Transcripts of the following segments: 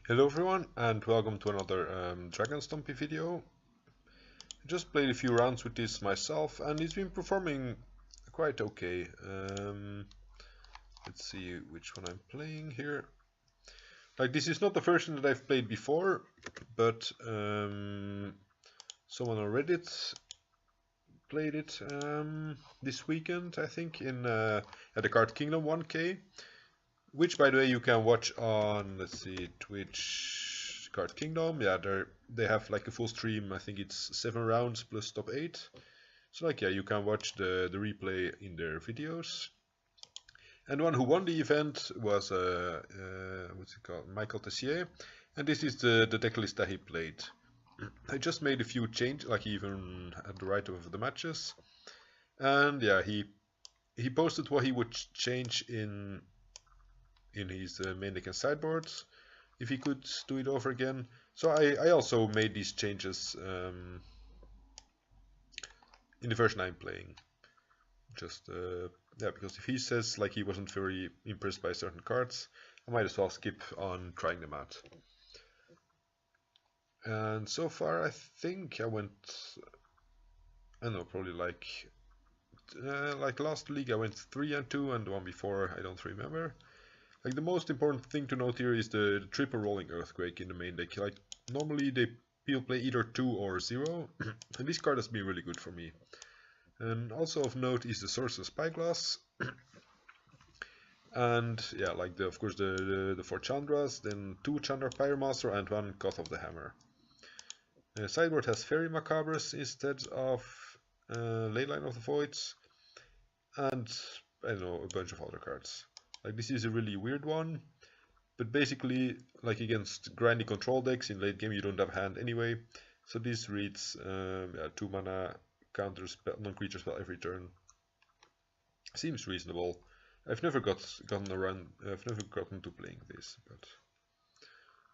Hello everyone and welcome to another Dragon Stompy video. I just played a few rounds with this myself and it's been performing quite okay. Let's see which one I'm playing here. Like, this is not the version that I've played before, but someone on Reddit played it this weekend, I think, in at the Card Kingdom 1K. Which, by the way, you can watch on, let's see, Twitch Card Kingdom. Yeah, they have like a full stream. I think it's 7 rounds plus top 8. So like, yeah, you can watch the replay in their videos. And one who won the event was what's it called, Michael Tessier, and this is the deck list that he played. I just made a few changes, like he even had the right of the matches, and yeah, he posted what he would change in his main deck and sideboards if he could do it over again. So I also made these changes in the version I'm playing. Just yeah, because if he says like he wasn't very impressed by certain cards, I might as well skip on trying them out. And so far I think I went, I don't know, probably like last league I went 3-2, and the one before I don't remember. Like, the most important thing to note here is the triple rolling earthquake in the main deck. Like, normally people play either 2 or 0, and this card has been really good for me. And also of note is the Sorcerer's Spyglass. And yeah, like of course the 4 Chandras, then 2 Chandra Pyromancer and 1 Goth of the Hammer. Sideboard has Fairy Macabres instead of Leyline of the Voids, and I don't know, a bunch of other cards. Like, this is a really weird one, but basically, like, against grindy control decks in late game you don't have hand anyway. So this reads yeah, 2 mana, counter non-creature spell every turn. Seems reasonable. I've never gotten to playing this, but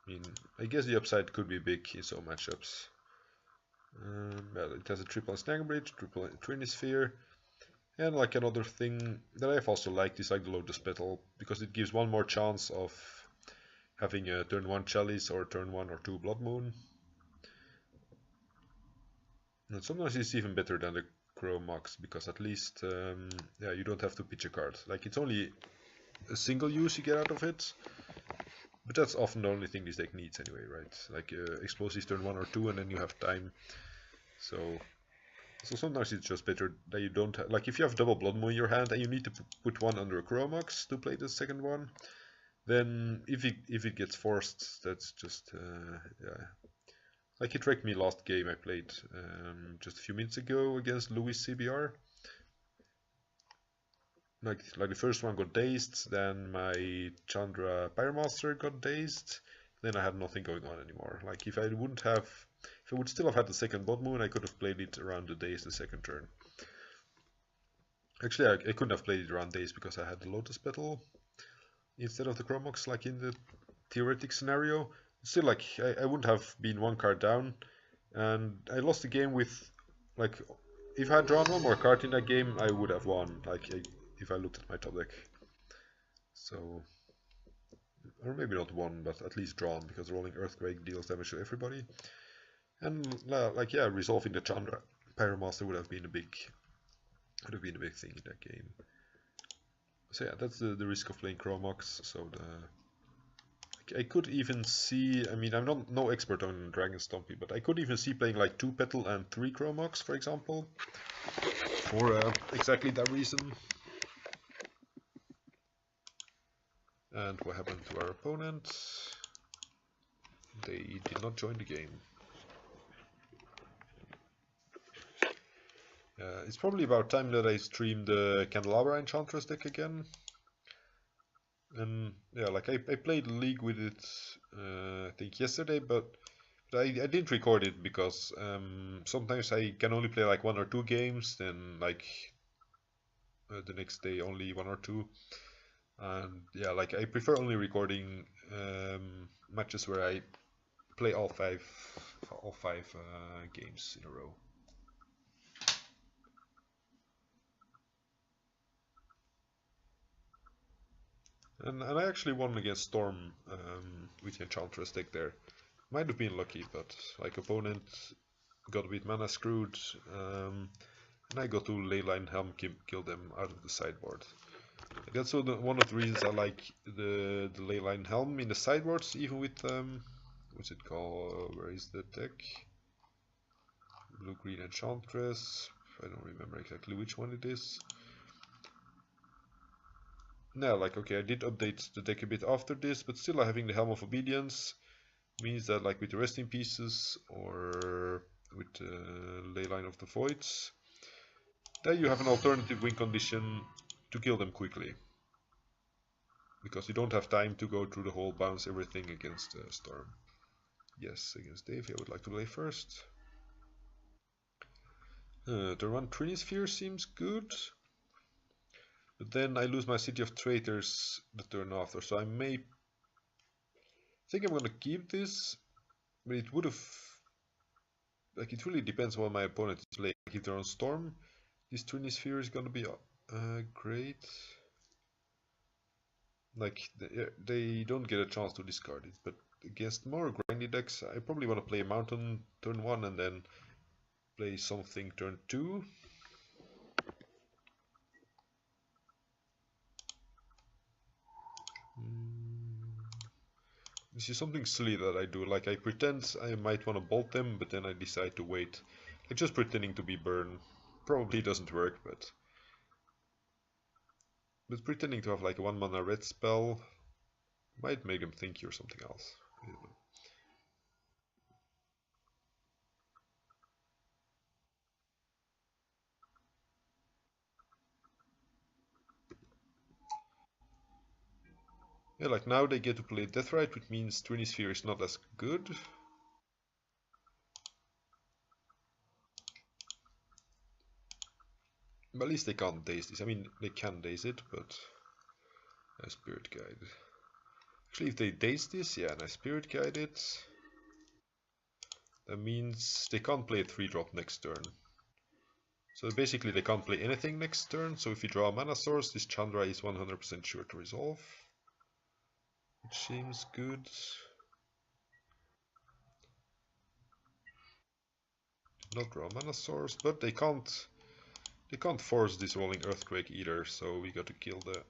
I mean, I guess the upside could be big in some matchups. Well, it has a triple Snag Bridge, triple Trinisphere. And like, another thing that I've also liked is like the Lotus Petal, because it gives one more chance of having a turn 1 Chalice or turn 1 or 2 Blood Moon. And sometimes it's even better than the Crow Mox, because at least yeah, you don't have to pitch a card. Like, it's only a single use you get out of it, but that's often the only thing this deck needs anyway, right? Like, explosives turn 1 or 2 and then you have time. So sometimes it's just better that you don't have, like, if you have double Blood Moon in your hand and you need to put one under a Chromox to play the second one, then if it gets forced, that's just yeah. Like, it wrecked me last game I played just a few minutes ago against Louis CBR. Like the first one got dazed, then my Chandra Pyromancer got dazed, then I had nothing going on anymore. Like, if I would still have had the second Blood Moon, I could have played it around the daze the second turn. Actually, I couldn't have played it around daze because I had the Lotus Petal instead of the Chromox, like in the theoretic scenario. Still, like, I wouldn't have been one card down, and I lost the game with, like, if I had drawn one more card in that game, I would have won, like, if I looked at my top deck. So, or maybe not won, but at least drawn, because Rolling Earthquake deals damage to everybody. And like, yeah, resolving the Chandra Pyromancer would have been a big thing in that game. So yeah, that's the risk of playing Chromox. So I could even see, I mean, I'm no expert on Dragon Stompy, but I could even see playing like 2 Petal and 3 Chromox, for example, for exactly that reason. And what happened to our opponent? They did not join the game. It's probably about time that I stream the Candelabra Enchantress deck again. And yeah, like, I played League with it I think yesterday, but I didn't record it because sometimes I can only play like 1 or 2 games, then like the next day only 1 or 2. And yeah, like, I prefer only recording matches where I play all five games in a row. And I actually won against Storm with the Enchantress deck there. Might have been lucky, but like opponent got a bit mana screwed, and I got to Leyline Helm kill them out of the sideboard. That's one of the reasons I like the Leyline Helm in the sideboards, even with what's it called? Where is the deck? Blue Green Enchantress. I don't remember exactly which one it is. Now, like, okay, I did update the deck a bit after this, but still having the Helm of Obedience means that, like, with the Resting Pieces or with the Leyline of the Voids, then you have an alternative win condition to kill them quickly. Because you don't have time to go through the whole bounce everything against Storm. Yes, against Davey, I would like to play first. Turn 1 Trinisphere seems good. But then I lose my City of Traitors the turn after, so I think I'm gonna keep this, but it would have, like, it really depends on what my opponent is playing. Like, if they're on Storm, this Trinisphere is gonna be great. Like, they don't get a chance to discard it, but against more grindy decks, I probably want to play a Mountain turn 1 and then play something turn 2. This is something silly that I do, like I pretend I might want to bolt them, but then I decide to wait. Like just pretending to be burn. Probably doesn't work, but pretending to have like a 1 mana red spell might make them think you're something else. You know. Yeah, like now they get to play Deathrite, which means Trinisphere is not as good. But at least they can't daze this. I mean, they can daze it, but a Spirit Guide. Actually, if they daze this, yeah, and I Spirit Guide it, that means they can't play a 3-drop next turn. So basically they can't play anything next turn, so if you draw a mana source, this Chandra is 100% sure to resolve. Which seems good. Not draw a mana source, but they can't force this Rolling Earthquake either, so we got to kill the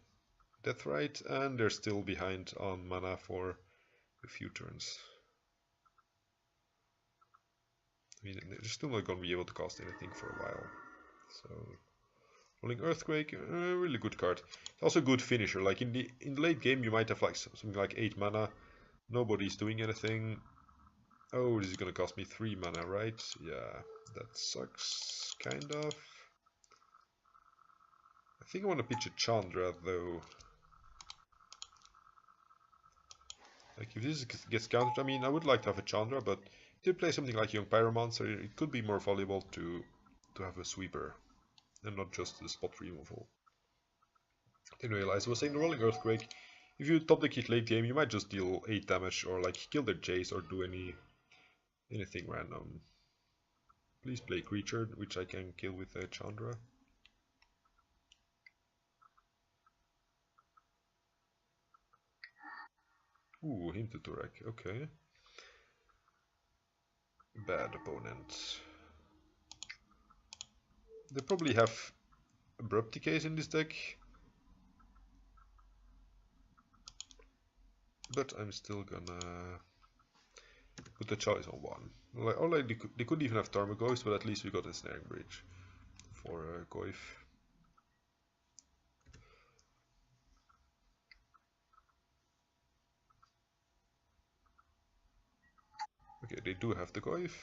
Deathrite, and they're still behind on mana for a few turns. I mean, they're still not going to be able to cast anything for a while. So, Rolling Earthquake, really good card. Also a good finisher. Like in the late game, you might have like something like 8 mana. Nobody's doing anything. Oh, this is gonna cost me 3 mana, right? Yeah, that sucks, kind of. I think I want to pitch a Chandra though. Like if this gets countered, I mean, I would like to have a Chandra, but to play something like Young Pyromancer, it could be more valuable to have a sweeper and not just the spot removal. Didn't realize I was saying the Rolling Earthquake. If you top deck it late game, you might just deal 8 damage or like kill their Jace or do anything random. Please play creature, which I can kill with a Chandra. Ooh, Hinted Turek, okay. Bad opponent. They probably have Abrupt Decays in this deck. But I'm still gonna put the choice on 1. Like, they could even have Tarmogoyf, but at least we got a Snaring Bridge for Goyf. Okay, they do have the Goyf.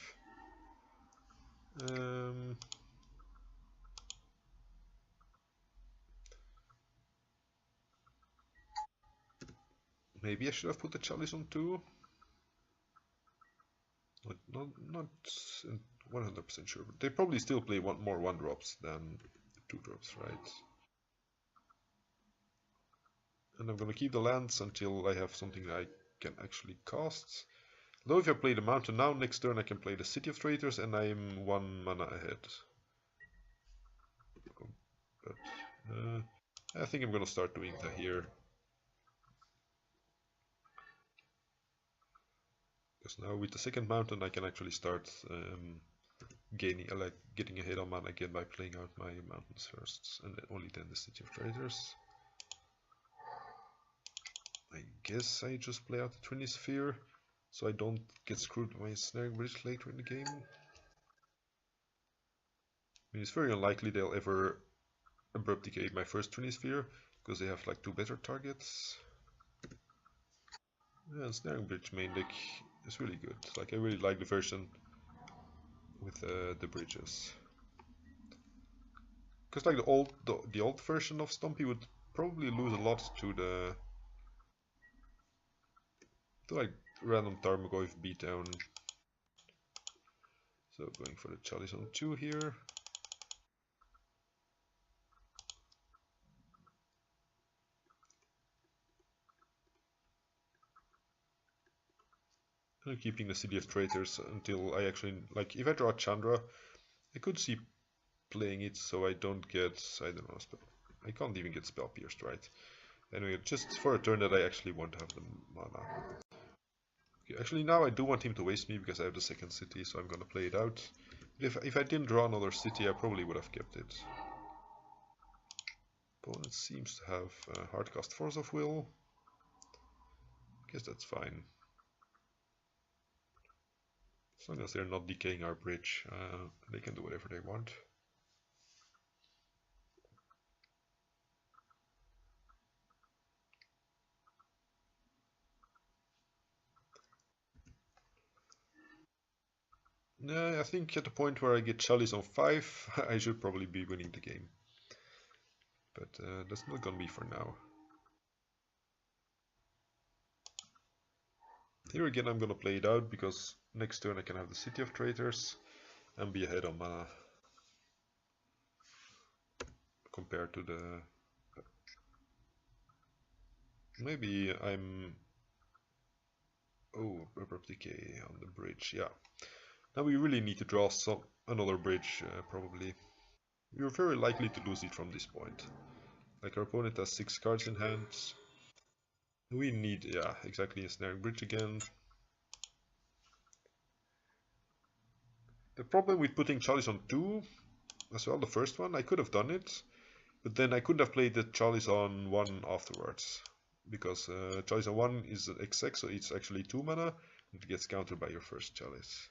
Maybe I should have put the Chalice on 2. Not 100% sure, but they probably still play more 1-drops than 2-drops, right? And I'm gonna keep the lands until I have something I can actually cast. Though if I play the mountain now, next turn I can play the City of Traitors and I'm 1 mana ahead. But I think I'm gonna start doing that here. Because now with the second mountain I can actually start gaining, like getting ahead on mana again by playing out my mountains first, and only then the City of Traders. I guess I just play out the Trinity Sphere, so I don't get screwed by my Snaring Bridge later in the game. I mean, it's very unlikely they'll ever abrupt decay my first Trinity Sphere, because they have like 2 better targets. Yeah, and Snaring Bridge main deck is really good. Like, I really like the version with the bridges. Because like the old version of Stompy would probably lose a lot to like random Tarmogoyf beatdown. So going for the Chalice on 2 here. And keeping the City of Traitors until I actually, like, if I draw Chandra, I could see playing it so I don't get, I don't know, I can't even get Spell Pierced, right? Anyway, just for a turn that I actually want to have the mana. Okay, actually now I do want him to waste me because I have the second city, so I'm gonna play it out. If I didn't draw another city, I probably would have kept it. Opponent seems to have hardcast Force of Will. Guess that's fine. As long as they're not decaying our bridge, they can do whatever they want. I think at the point where I get Chalice on 5, I should probably be winning the game. But that's not gonna be for now. Here again I'm gonna play it out, because next turn I can have the City of Traitors and be ahead on mana. Compared to the... Maybe I'm... Oh, Abrupt Decay on the bridge, yeah. Now we really need to draw another bridge, probably. We're very likely to lose it from this point. Like, our opponent has 6 cards in hand. We need, yeah, exactly, a Snaring Bridge again. The problem with putting Chalice on 2 as well, the first one, I could have done it, but then I couldn't have played the Chalice on 1 afterwards. Because Chalice on 1 is an exec, so it's actually 2 mana, and it gets countered by your first Chalice.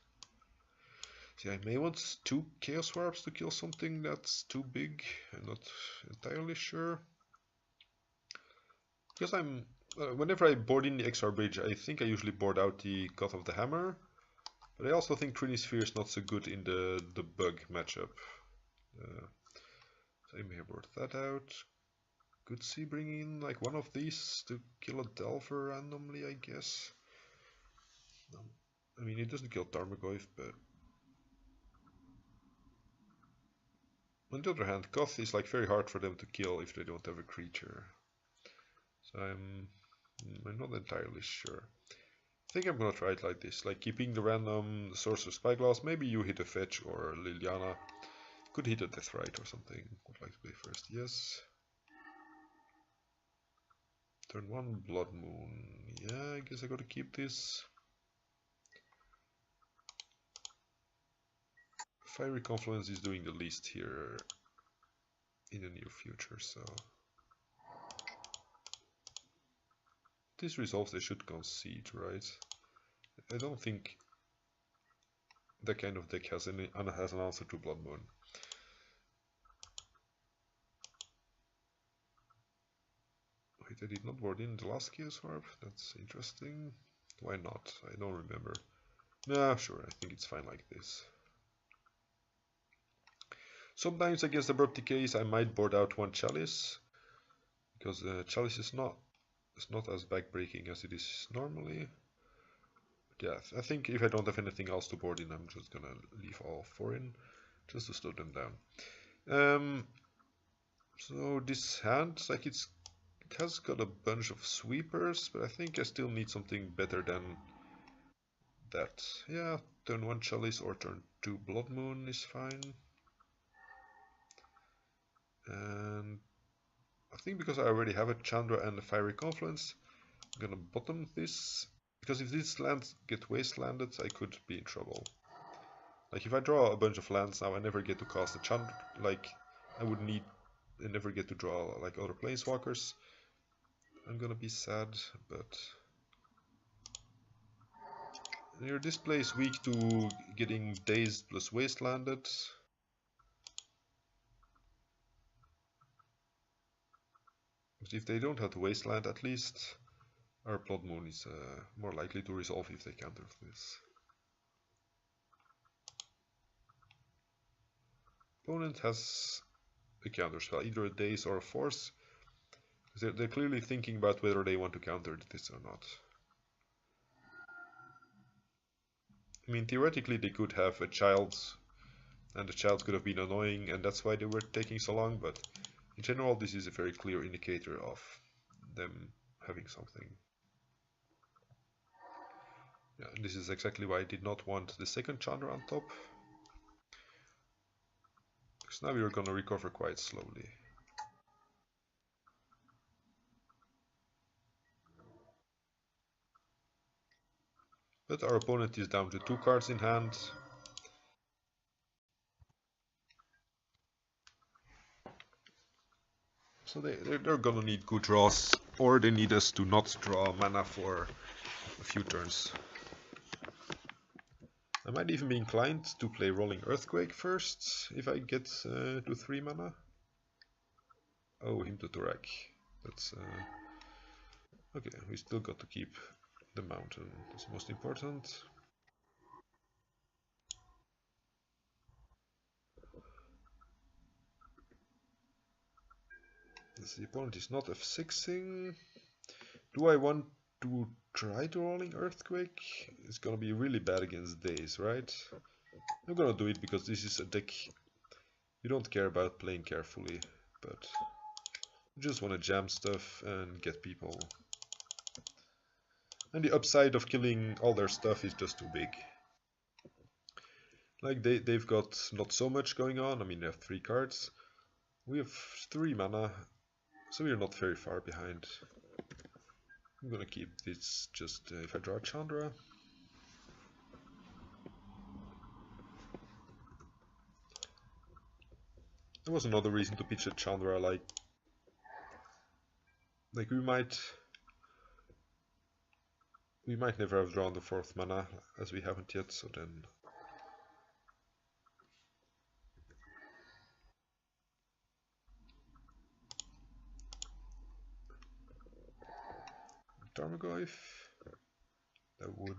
See, I may want 2 Chaos Warps to kill something that's too big. I'm not entirely sure. Because whenever I board in the XR bridge, I think I usually board out the God of the Hammer. But I also think Trinity Sphere is not so good in the bug matchup. So I may board that out. Could see bringing in like one of these to kill a Delver randomly, I guess. I mean, it doesn't kill Tarmogoyf, but... On the other hand, Goth is like very hard for them to kill if they don't have a creature. So I'm not entirely sure. I think I'm gonna try it like this, like keeping the random Sorcerer Spyglass. Maybe you hit a Fetch or Liliana. Could hit a Deathrite or something. Would like to play first, yes. Turn 1, Blood Moon. Yeah, I guess I gotta keep this. Fiery Confluence is doing the least here in the near future, so... This resolves, they should concede, right? I don't think that kind of deck has an answer to Blood Moon. Wait, I did not board in the last Chaos Warp? That's interesting. Why not? I don't remember. Nah, sure, I think it's fine like this. Sometimes against Abrupt Decays I might board out 1 Chalice, because Chalice is not as backbreaking as it is normally. But yeah, I think if I don't have anything else to board in, I'm just gonna leave all 4 in, just to slow them down. So this hand, like it has got a bunch of sweepers, but I think I still need something better than that. Yeah, turn 1 Chalice or turn 2 Blood Moon is fine. And I think because I already have a Chandra and a Fiery Confluence, I'm gonna bottom this Because if these lands get wastelanded, I could be in trouble. Like if I draw a bunch of lands now, I never get to cast a Chandra. Like I would need, I never get to draw like other planeswalkers. I'm gonna be sad, but your display is weak to getting dazed plus wastelanded. But if they don't have to wasteland, at least our Blood Moon is more likely to resolve if they counter this. Opponent has a counter spell, either a Daze or a Force. They're clearly thinking about whether they want to counter this or not. I mean, theoretically they could have a child, and the child could have been annoying, and that's why they were taking so long, but in general this is a very clear indicator of them having something. Yeah, and this is exactly why I did not want the second Chandra on top. Because now we are gonna recover quite slowly. But our opponent is down to 2 cards in hand. So they're gonna need good draws, or they need us to not draw mana for a few turns. I might even be inclined to play Rolling Earthquake first, if I get to 3 mana. Oh, him to Torak. That's okay, we still got to keep the mountain, that's most important. The opponent is not F6ing. Do I want to try to Rolling Earthquake? It's gonna be really bad against Daze, right? I'm gonna do it because this is a deck you don't care about playing carefully, but you just want to jam stuff and get people. And the upside of killing all their stuff is just too big. Like they've got not so much going on. I mean, they have 3 cards. We have 3 mana, so we're not very far behind. I'm gonna keep this just if I draw Chandra. There was another reason to pitch a Chandra, like we might never have drawn the 4th mana, as we haven't yet, so then Tarmogoyf. That would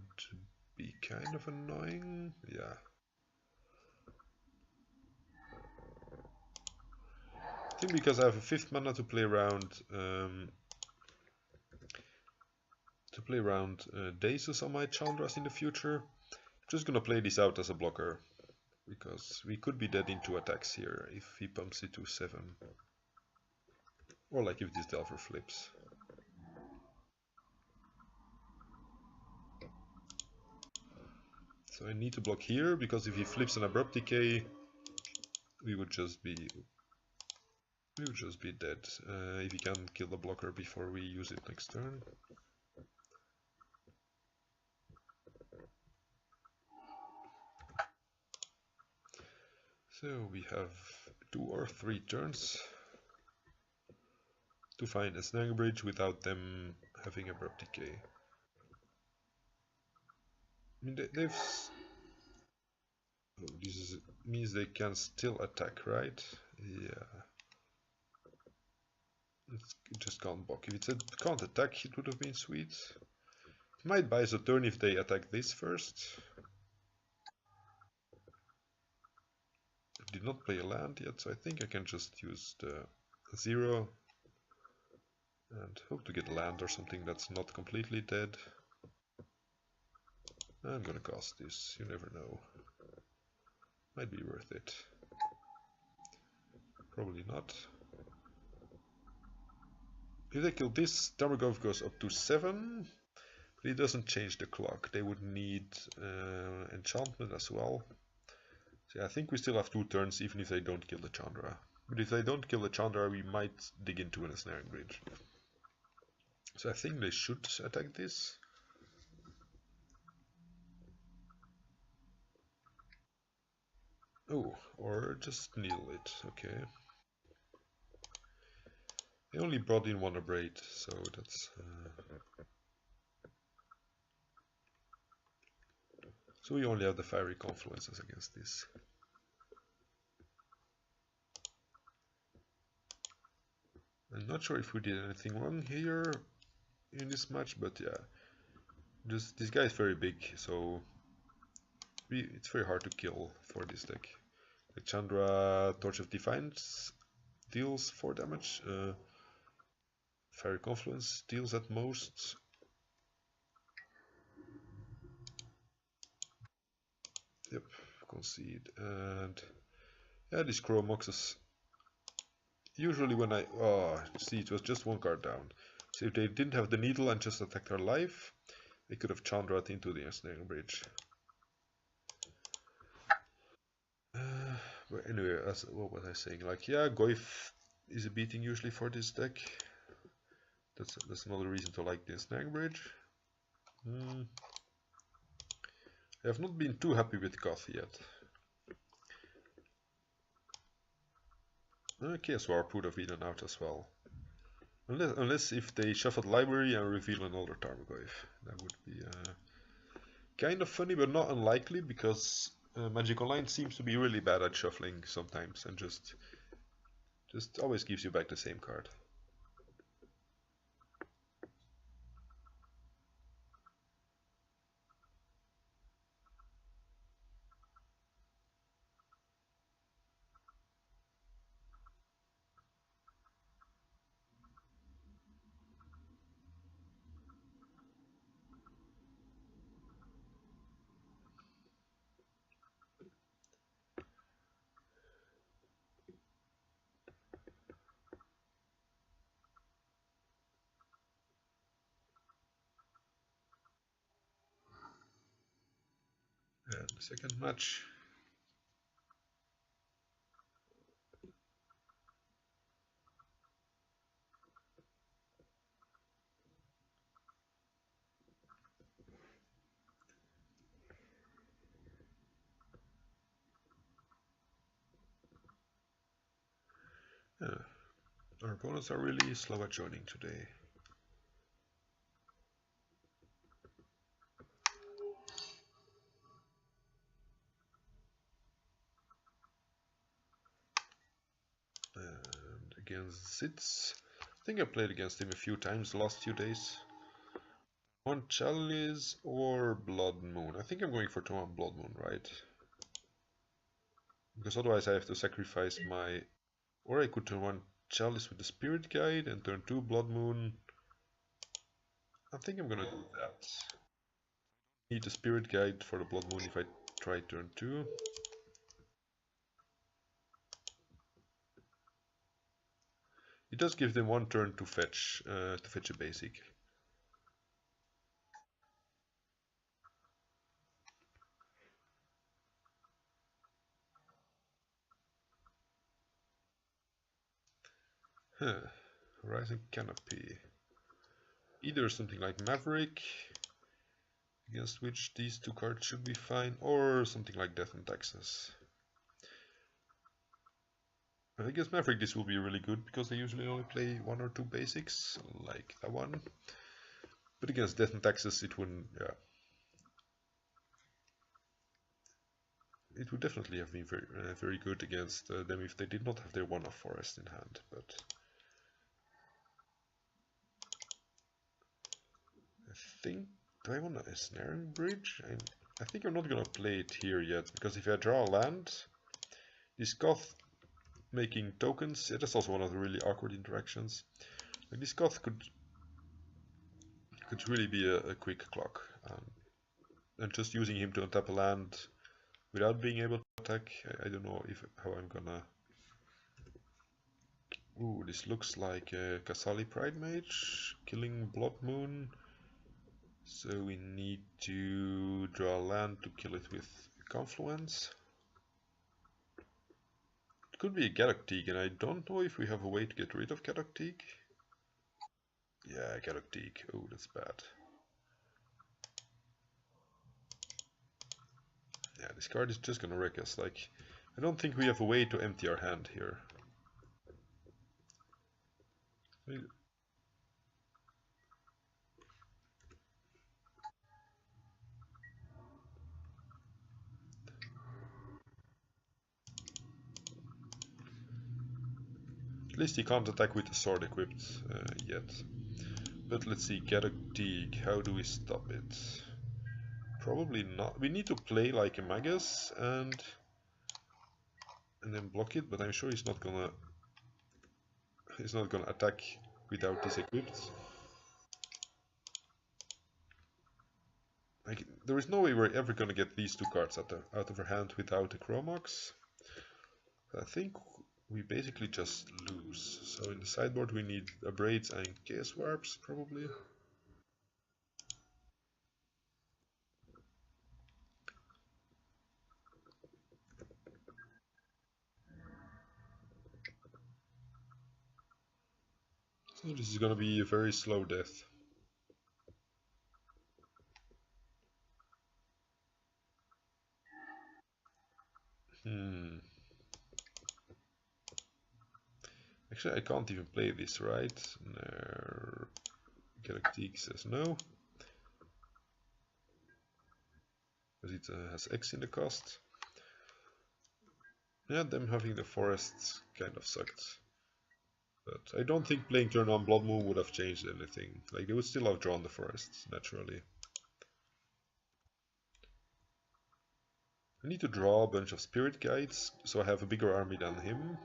be kind of annoying, yeah. I think because I have a 5th mana to play around Dazes on my Chandras in the future, I'm just gonna play this out as a blocker, because we could be dead in 2 attacks here if he pumps it to 7. Or like if this Delver flips. So I need to block here, because if he flips an Abrupt Decay, we would just be dead. If he can kill the blocker before we use it next turn. So we have 2 or 3 turns to find a Snag Bridge without them having Abrupt Decay. I mean, they've... Oh, this means they can still attack, right? Yeah. It just can't block. If it said can't attack, it would have been sweet. It might buy us a turn if they attack this first. I did not play a land yet, so I think I can just use the 0 and hope to get land or something that's not completely dead. I'm gonna cast this, you never know. Might be worth it. Probably not. If they kill this, Tarmogoyf goes up to 7, but it doesn't change the clock. They would need enchantment as well. So yeah, I think we still have 2 turns even if they don't kill the Chandra. But if they don't kill the Chandra, we might dig into an Ensnaring Bridge. So I think they should attack this. Oh, or just kneel it, okay. I only brought in one abrade, so that's... So we only have the fiery confluences against this. I'm not sure if we did anything wrong here in this match, but yeah. Just this guy is very big, so it's very hard to kill for this deck. The Chandra Torch of Defiance deals 4 damage. Fiery Confluence deals at most. Yep, concede. And yeah, these Crow Moxes. Usually when see, it was just 1 card down. So if they didn't have the needle and just attacked our life, they could have Chandra'd into the ensnaring bridge. But anyway, what was I saying? Like, yeah, Goif is a beating usually for this deck. That's another reason to like the ensnaring bridge. I have not been too happy with Goth yet. Okay, Swar would have been out as well. Unless if they shuffled library and reveal another Tarmogoyf. That would be kind of funny, but not unlikely, because Magic Online seems to be really bad at shuffling sometimes, and just always gives you back the same card. And the second match. Our opponents are really slow at joining today. And against Zitz, I think I played against him a few times the last few days. One Chalice or Blood Moon? I think I'm going for one Blood Moon, right? Because otherwise I have to sacrifice my... Or I could turn one Chalice with the Spirit Guide and turn 2 Blood Moon. I think I'm gonna do that. Need the Spirit Guide for the Blood Moon if I try turn 2. It does give them 1 turn to fetch a basic. Huh. Horizon Canopy. Either something like Maverick, against which these 2 cards should be fine, or something like Death and Taxes. I guess Maverick this will be really good, because they usually only play 1 or 2 basics, like that one. But against Death and Taxes it wouldn't, yeah. It would definitely have been very good against them if they did not have their 1-off forest in hand, but... I think... Do I want a snaring bridge? I think I'm not gonna play it here yet, because if I draw a land, this Goth making tokens, yeah, that's also one of the really awkward interactions. Like this Goth could really be a quick clock, and just using him to untap a land without being able to attack, I don't know how I'm gonna... Ooh, this looks like a Kasali Pride Mage killing Blood Moon. So we need to draw land to kill it with Confluence. It could be a Galactique, and I don't know if we have a way to get rid of Galactique. Yeah, Galactique. Oh, that's bad. Yeah, this card is just gonna wreck us. Like, I don't think we have a way to empty our hand here. At least he can't attack with the sword equipped yet. But let's see, get a dig. How do we stop it? Probably not. We need to play like a Magus and then block it, but I'm sure he's not gonna attack without this equipped. Like, there is no way we're ever gonna get these two cards out of our hand without a Chromox. I think we basically just lose. So in the sideboard we need a Braids and Chaos Warps probably. So this is gonna be a very slow death. Actually, I can't even play this, right? No. Galactic says no. Because it has X in the cost. Yeah, them having the forest kind of sucked. But I don't think playing turn on Blood Moon would have changed anything. Like, they would still have drawn the forests, naturally. I need to draw a bunch of Spirit Guides, so I have a bigger army than him.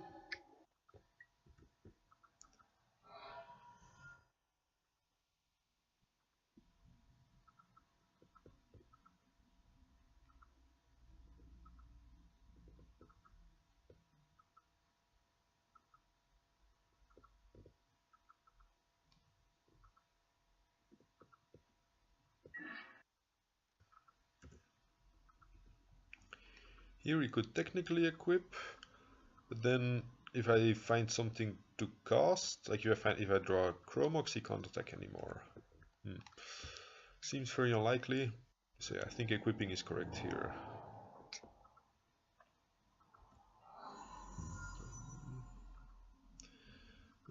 Here we could technically equip, but then if I find something to cast, like if I draw a Chromox, he can't attack anymore. Seems very unlikely, so yeah, I think equipping is correct here.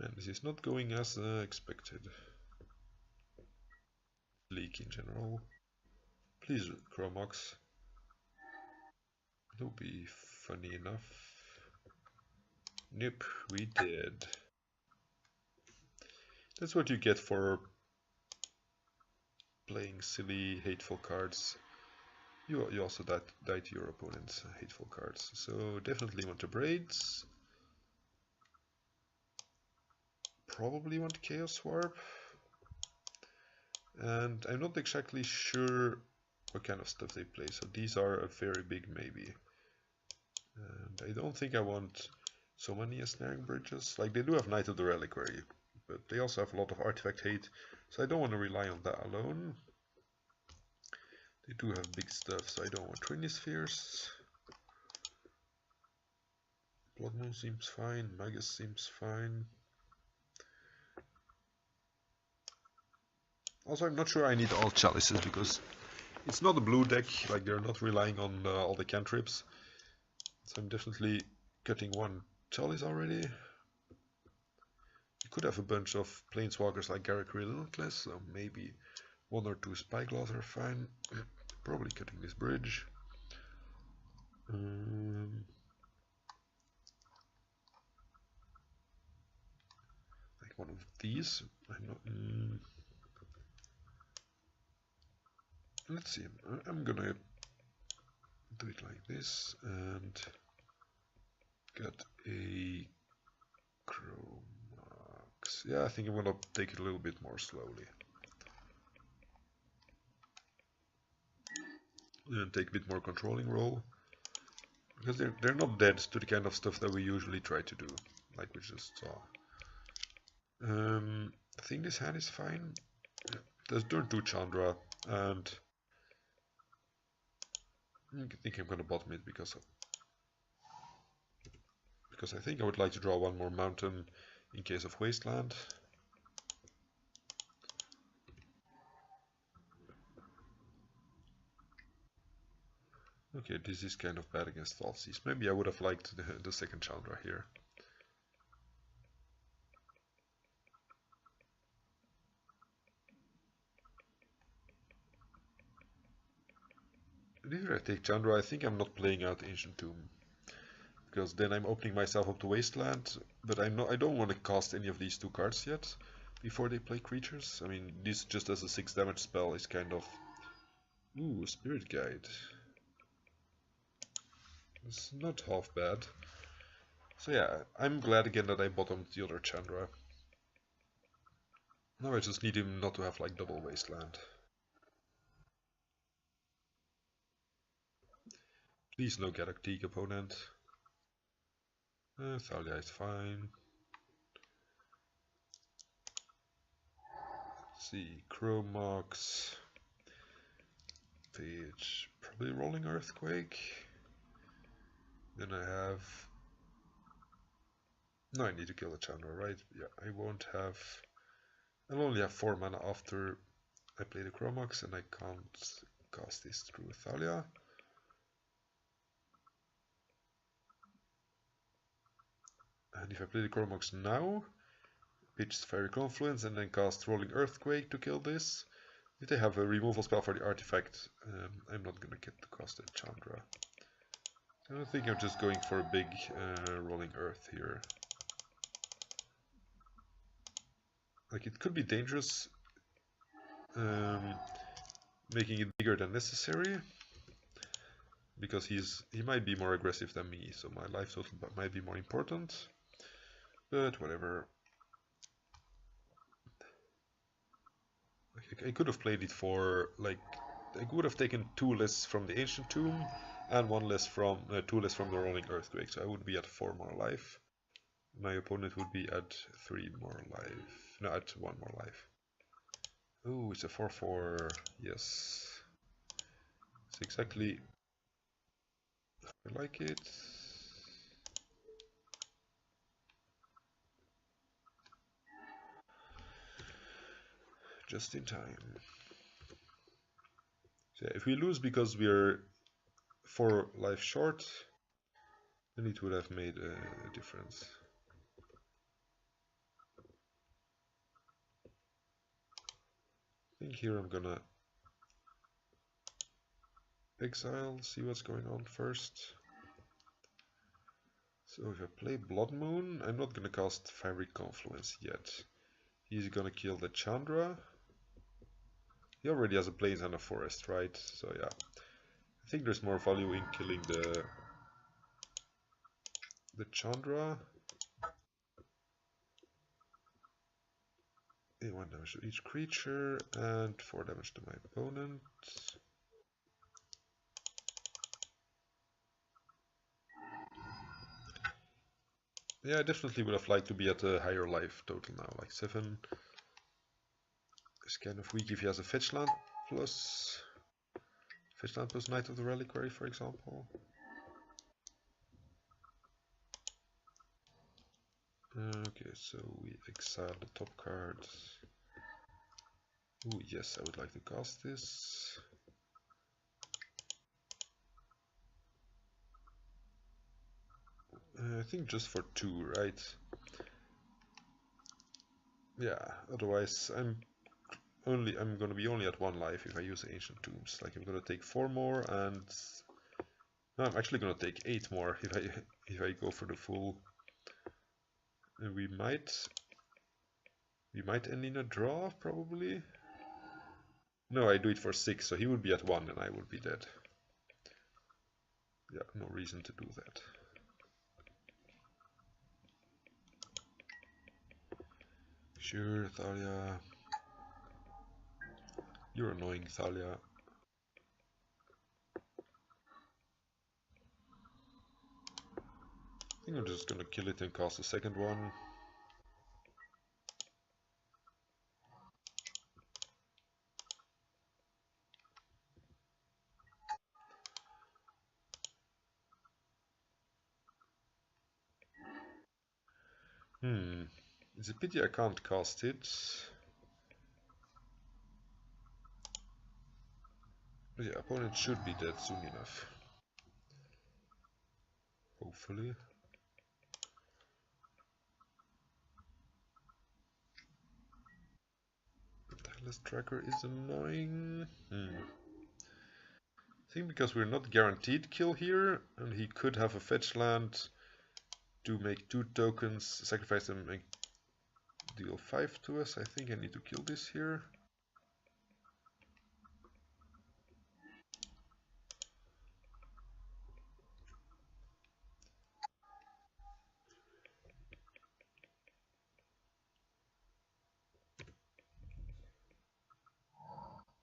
And this is not going as expected. Leak in general. Please, Chromox. It would be funny enough. Nope, we did. That's what you get for playing silly, hateful cards. You also die to your opponent's hateful cards. So definitely want the Braids. Probably want Chaos Warp. And I'm not exactly sure what kind of stuff they play. So these are a very big maybe. And I don't think I want so many ensnaring bridges. Like, they do have Knight of the Reliquary, but they also have a lot of artifact hate, so I don't want to rely on that alone. They do have big stuff, so I don't want Trinispheres. Blood Moon seems fine, Magus seems fine. Also, I'm not sure I need all chalices, because it's not a blue deck, like they're not relying on all the cantrips. So I'm definitely cutting one chalice already. You could have a bunch of planeswalkers like Garruk Relentless, so maybe one or two Spyglass are fine. Probably cutting this bridge. Like one of these. I'm not. Let's see. I'm gonna do it like this and get a Chromox. Yeah, I think I'm gonna take it a little bit more slowly. And take a bit more controlling role. Because they're not dead to the kind of stuff that we usually try to do, like we just saw. I think this hand is fine. Yeah. There's turn 2 Chandra, and I think I'm gonna bottom it because I think I would like to draw one more mountain in case of Wasteland. Okay, this is kind of bad against Falsies. Maybe I would have liked the second Chandra here. If I take Chandra, I think I'm not playing out Ancient Tomb, because then I'm opening myself up to Wasteland, but I don't want to cast any of these two cards yet before they play creatures. I mean, this just as a 6 damage spell is kind of... Ooh, Spirit Guide. It's not half bad. So yeah, I'm glad again that I bottomed the other Chandra. Now I just need him not to have like double Wasteland. Please no Galactic opponent. Thalia is fine. Let's see, Chromox. Page, probably Rolling Earthquake. Then I have... No, I need to kill the Chandra, right? Yeah, I won't have... I'll only have 4 mana after I play the Chromox, and I can't cast this through Thalia. And if I play the Chromox now, pitch Fiery Confluence and then cast Rolling Earthquake to kill this. If they have a removal spell for the artifact, I'm not gonna get to cast the Chandra. I don't think I'm just going for a big Rolling Earth here. Like, it could be dangerous, making it bigger than necessary, because he might be more aggressive than me, so my life total might be more important. But whatever. I could have played it for, like, I could have taken 2 less from the Ancient Tomb and 2 less from the Rolling Earthquake, so I would be at 4 more life. My opponent would be at 3 more life. No, at 1 more life. Oh, it's a 4/4. Yes. It's exactly... I like it. Just in time. So yeah, if we lose because we're 4 life short, then it would have made a difference. I think here I'm gonna exile, see what's going on first. So if I play Blood Moon, I'm not gonna cast Fiery Confluence yet. He's gonna kill the Chandra. He already has a Plains and a Forest, right? So yeah, I think there's more value in killing the Chandra. 1 damage to each creature and 4 damage to my opponent. Yeah, I definitely would have liked to be at a higher life total now, like 7. It's kind of weak if he has a fetch land plus Knight of the Reliquary, for example. Okay, so we exile the top cards. Ooh, yes, I would like to cast this. I think just for 2, right? Yeah, otherwise I'm gonna be only at 1 life if I use Ancient Tombs. Like, I'm gonna take 4 more, and no, I'm actually gonna take 8 more if I go for the full. And we might end in a draw, probably. No, I do it for 6, so he would be at 1 and I would be dead. Yeah, no reason to do that. Sure, Thalia. You're annoying, Thalia. I think I'm just gonna kill it and cast a second one. It's a pity I can't cast it. But yeah, opponent should be dead soon enough. Hopefully. This tracker is annoying. I think because we're not guaranteed kill here, and he could have a fetch land to make 2 tokens, sacrifice them and deal 5 to us. I think I need to kill this here.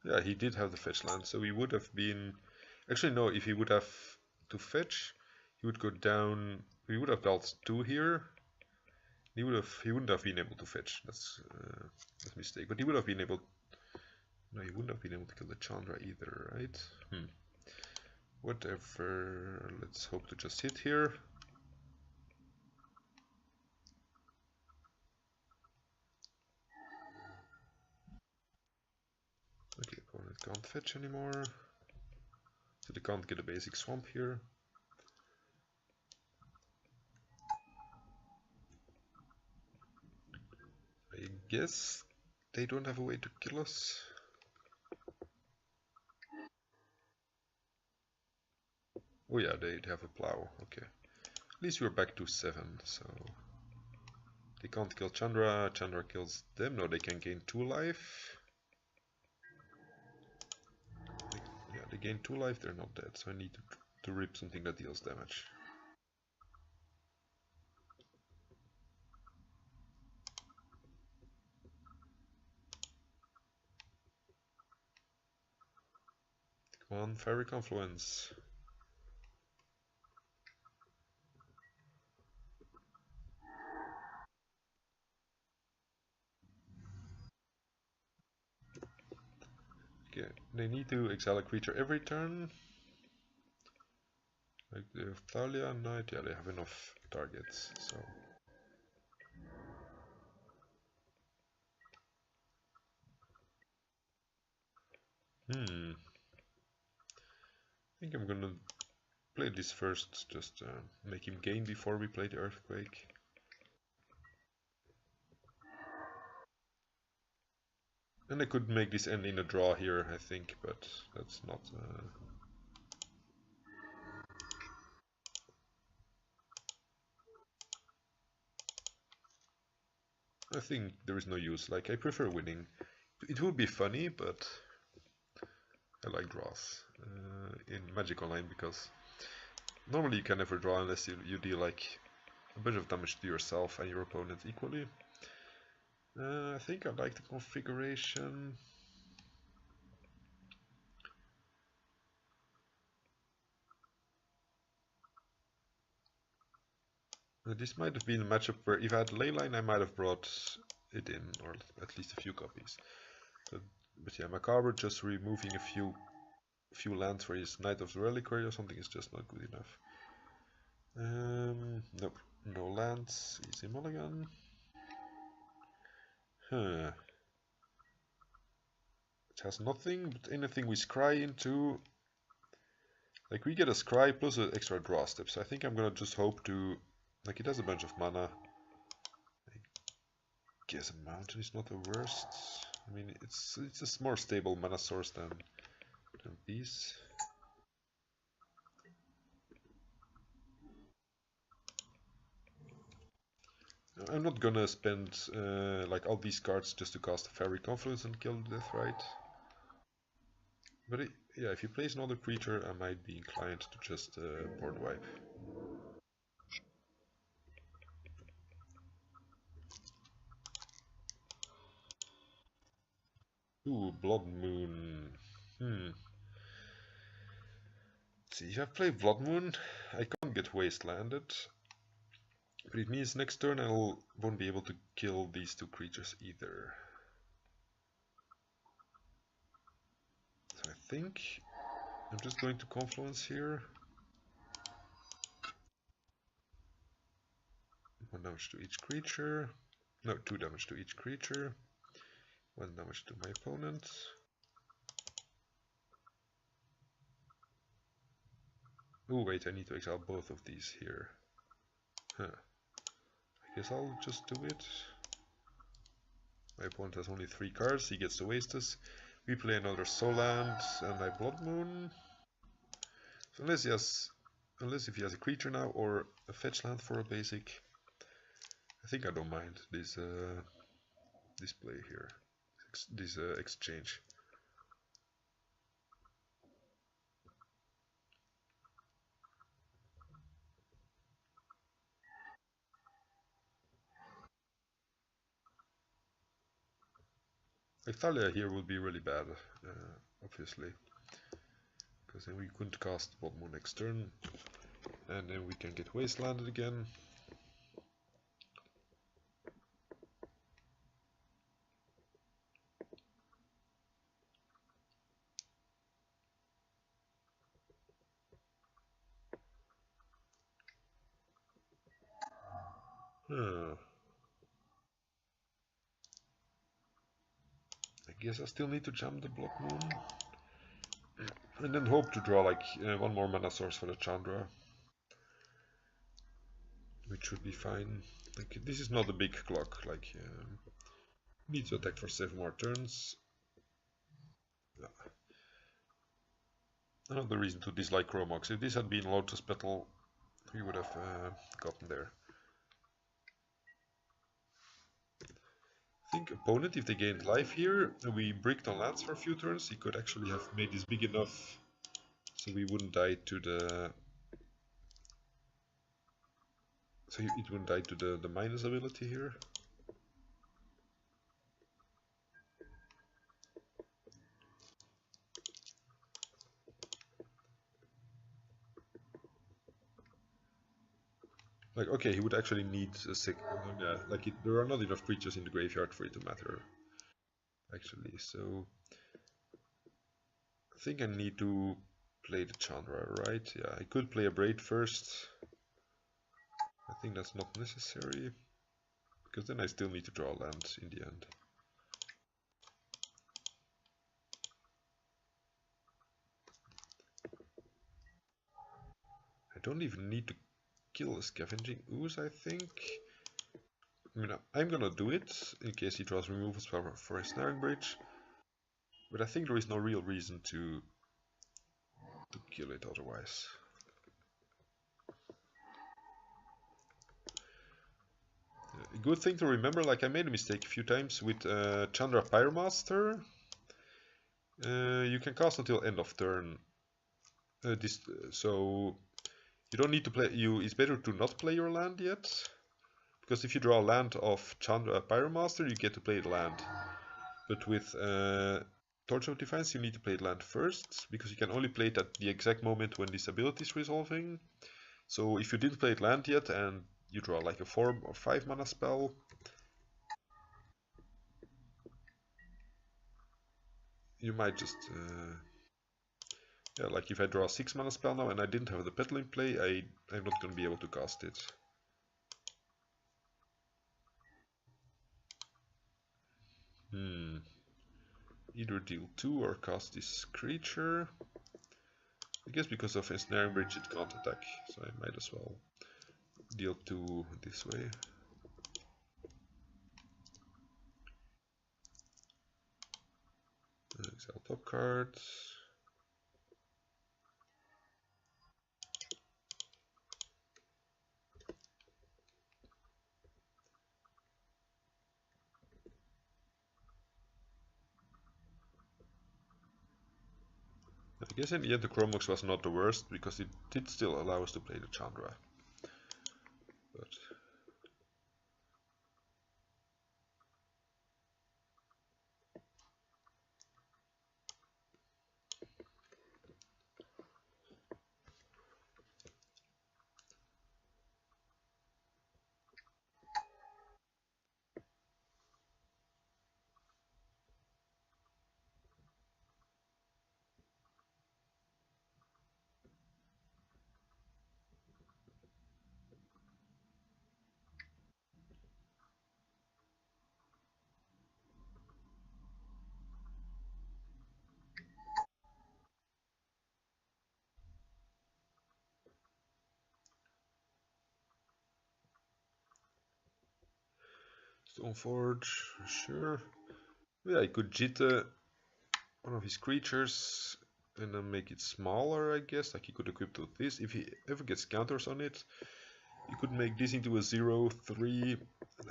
Yeah, he did have the fetch land, so he would have been... Actually, no, if he would have to fetch, he would go down... He would have dealt 2 here. He wouldn't have been able to fetch. That's a mistake. But he would have been able... No, he wouldn't have been able to kill the Chandra either, right? Whatever. Let's hope to just hit here. Okay, opponent can't fetch anymore. So they can't get a basic swamp here. I guess they don't have a way to kill us. Oh yeah, they have a plow. Okay. At least we're back to 7, so... They can't kill Chandra. Chandra kills them. No, they can gain 2 life. Yeah, they gain 2 life, they're not dead, so I need to rip something that deals damage. Come on, Fairy Confluence. Okay, they need to exile a creature every turn. Like they have Thalia, Knight, yeah, they have enough targets, so... I think I'm gonna play this first, just make him gain before we play the Earthquake. And I could make this end in a draw here, I think, but that's not... I think there is no use, like I prefer winning. It would be funny, but I like draws in Magic Online, because normally you can never draw unless you deal like a bunch of damage to yourself and your opponent equally. I think I like the configuration. This might have been a matchup where if I had Leyline I might have brought it in, or at least a few copies. But yeah, Macabre just removing a few lands for his Knight of the Reliquary or something is just not good enough. Nope, no lands, easy mulligan. It has nothing, but anything we scry into... Like we get a scry plus an extra draw step, so I think I'm gonna just hope to... Like it has a bunch of mana. I guess a mountain is not the worst. I mean, it's a more stable mana source than these. I'm not gonna spend like all these cards just to cast a Fairy Confluence and kill the Deathrite. But yeah, if he plays another creature, I might be inclined to just board wipe. Ooh, Blood Moon. See, if I play Blood Moon, I can't get wastelanded. But it means next turn I won't be able to kill these 2 creatures either. So I think I'm just going to Confluence here. 1 damage to each creature. No, 2 damage to each creature. 1 damage to my opponent. Oh wait, I need to exile both of these here. Huh. I guess I'll just do it. My opponent has only 3 cards, he gets to waste us. We play another Soul Land and I Blood Moon. So unless if he has a creature now or a fetch land for a basic, I think I don't mind this this play here, this exchange. Thalia here would be really bad, obviously, because then we couldn't cast Blood Moon next turn, and then we can get wastelanded again. Huh. I guess I still need to jam the Blood Moon, and then hope to draw like one more mana source for the Chandra, which should be fine. Like, this is not a big clock, like need to attack for 7 more turns. Another reason to dislike Chromox. If this had been Lotus Petal, we would have gotten there. I think opponent, if they gained life here, and we bricked on lands for a few turns, he could actually have made this big enough so we wouldn't die to the... So it wouldn't die to the minus ability here. Like, okay, he would actually need a second... yeah, like, there are not enough creatures in the graveyard for it to matter, actually, so... I think I need to play the Chandra, right? Yeah, I could play a Braid first. I think that's not necessary, because then I still need to draw land in the end. I don't even need to kill a Scavenging Ooze, I think. I mean, I'm gonna do it in case he draws removals for a Snaring Bridge, but I think there is no real reason to kill it otherwise. A good thing to remember, like I made a mistake a few times with Chandra Pyromaster. You can cast until end of turn. So you don't need to play. It's better to not play your land yet, because if you draw a land of Chandra Pyromaster, you get to play the land. But with Torch of Defiance, you need to play the land first, because you can only play it at the exact moment when this ability is resolving. So if you didn't play it land yet and you draw like a 4 or 5 mana spell, you might just yeah, like if I draw a 6 mana spell now and I didn't have the petal in play, I'm not going to be able to cast it. Either deal 2 or cast this creature. I guess because of Ensnaring Bridge it can't attack, so I might as well deal 2 this way. Exile top cards. I guess in the end the Chromox was not the worst, because it did still allow us to play the Chandra. But Stoneforge, sure. Yeah, I could jitter one of his creatures and then make it smaller, I guess. Like he could equip it with this. If he ever gets counters on it, you could make this into a 0/3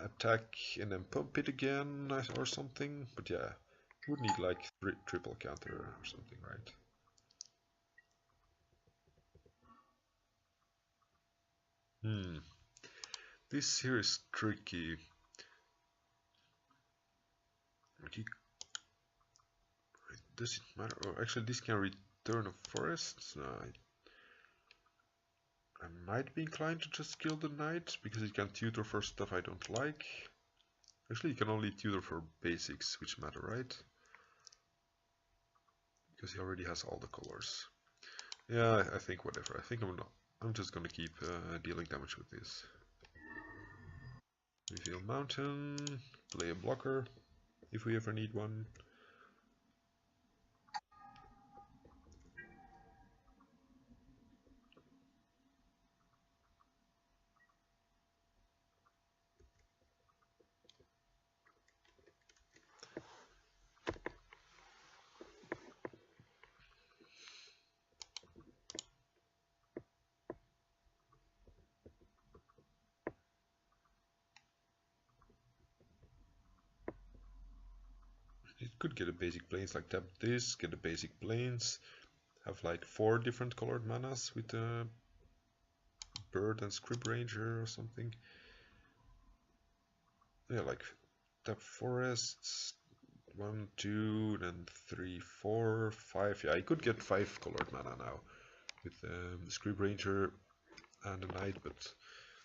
attack and then pump it again or something. But yeah, you would need like triple counter or something, right? This here is tricky. Does it matter? Oh, actually, this can return a forest. No, I might be inclined to just kill the knight because it can tutor for stuff I don't like. Actually, you can only tutor for basics, which matter, right? Because he already has all the colors. Yeah, I think whatever. I think I'm not. I'm just gonna keep dealing damage with this. Reveal mountain. Play a blocker if we ever need one. It could get a basic planes, like tap this, get a basic planes, have like 4 different colored manas with a bird and script ranger or something. Yeah, like tap forests, 1, 2, then 3, 4, 5. Yeah, I could get 5 colored mana now with the script ranger and a knight, but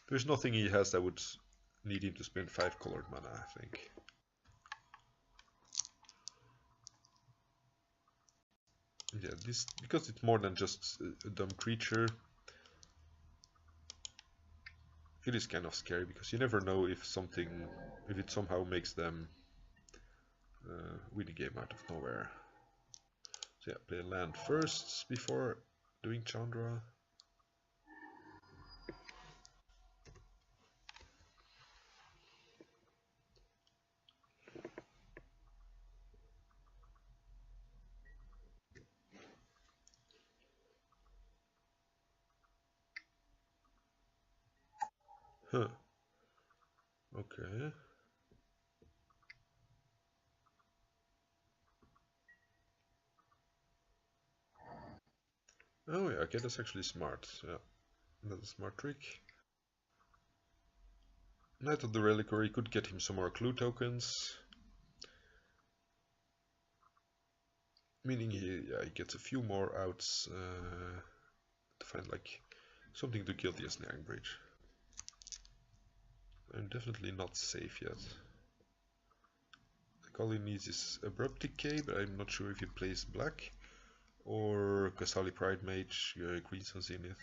there's nothing he has that would need him to spend 5 colored mana, I think. Yeah, this, because it's more than just a dumb creature, it is kind of scary because you never know if it somehow makes them win the game out of nowhere. So yeah, play land first before doing Chandra. Huh. Okay. Oh yeah, okay, that's actually smart. Yeah, that's a smart trick. Knight of the Reliquary could get him some more clue tokens. Meaning he gets a few more outs to find like something to kill the Ensnaring Bridge. I'm definitely not safe yet. Like all he needs is Abrupt Decay, but I'm not sure if he plays black or Kasali Pride Mage, Green Sun Zenith.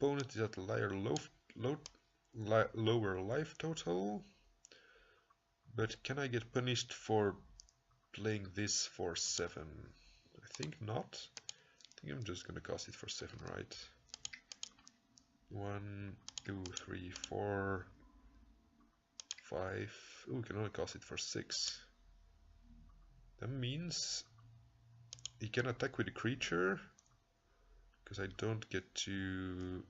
Opponent is at a lower life total, but can I get punished for playing this for 7? I think not. I think I'm just gonna cast it for 7, right? 1, 2, 3, 4, 5. Oh, we can only cast it for 6. That means he can attack with a creature, because I don't get to...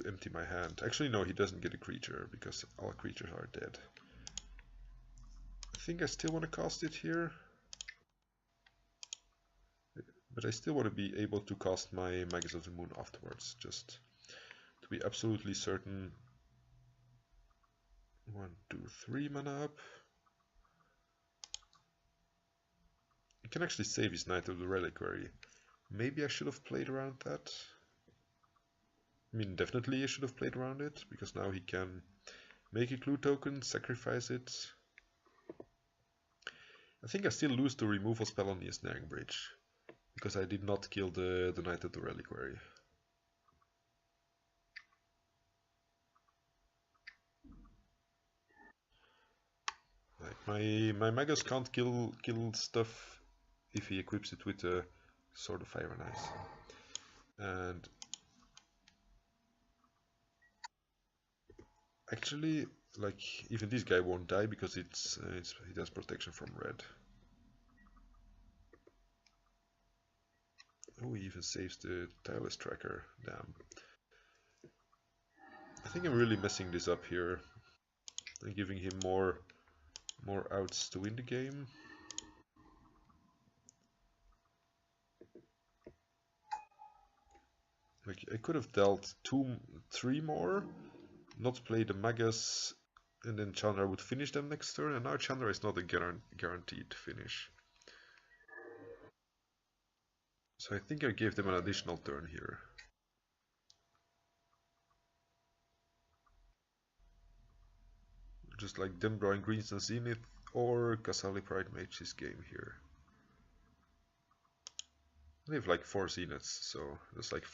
empty my hand. Actually, no, he doesn't get a creature, because all creatures are dead. I think I still want to cast it here. But I still want to be able to cast my Magus of the Moon afterwards, just to be absolutely certain. 1, 2, 3 mana up. He can actually save his Knight of the Reliquary. Maybe I should have played around that. I mean, definitely I should have played around it, because now he can make a clue token, sacrifice it. I think I still lose the removal spell on the Ensnaring Bridge, because I did not kill the Knight of the Reliquary. Like, My Magus can't kill stuff if he equips it with a Sword of Fire and Ice. And actually, like, even this guy won't die because it has protection from red. Oh, he even saves the Tireless Tracker. Damn. I think I'm really messing this up here and giving him more outs to win the game. Like, I could have dealt 3 more, not play the Magus, and then Chandra would finish them next turn, and now Chandra is not a guaranteed finish. So I think I gave them an additional turn here. Just like them drawing greens and Zenith, or Kasali Pride Mage this game here. They have like 4 Zeniths, so there's like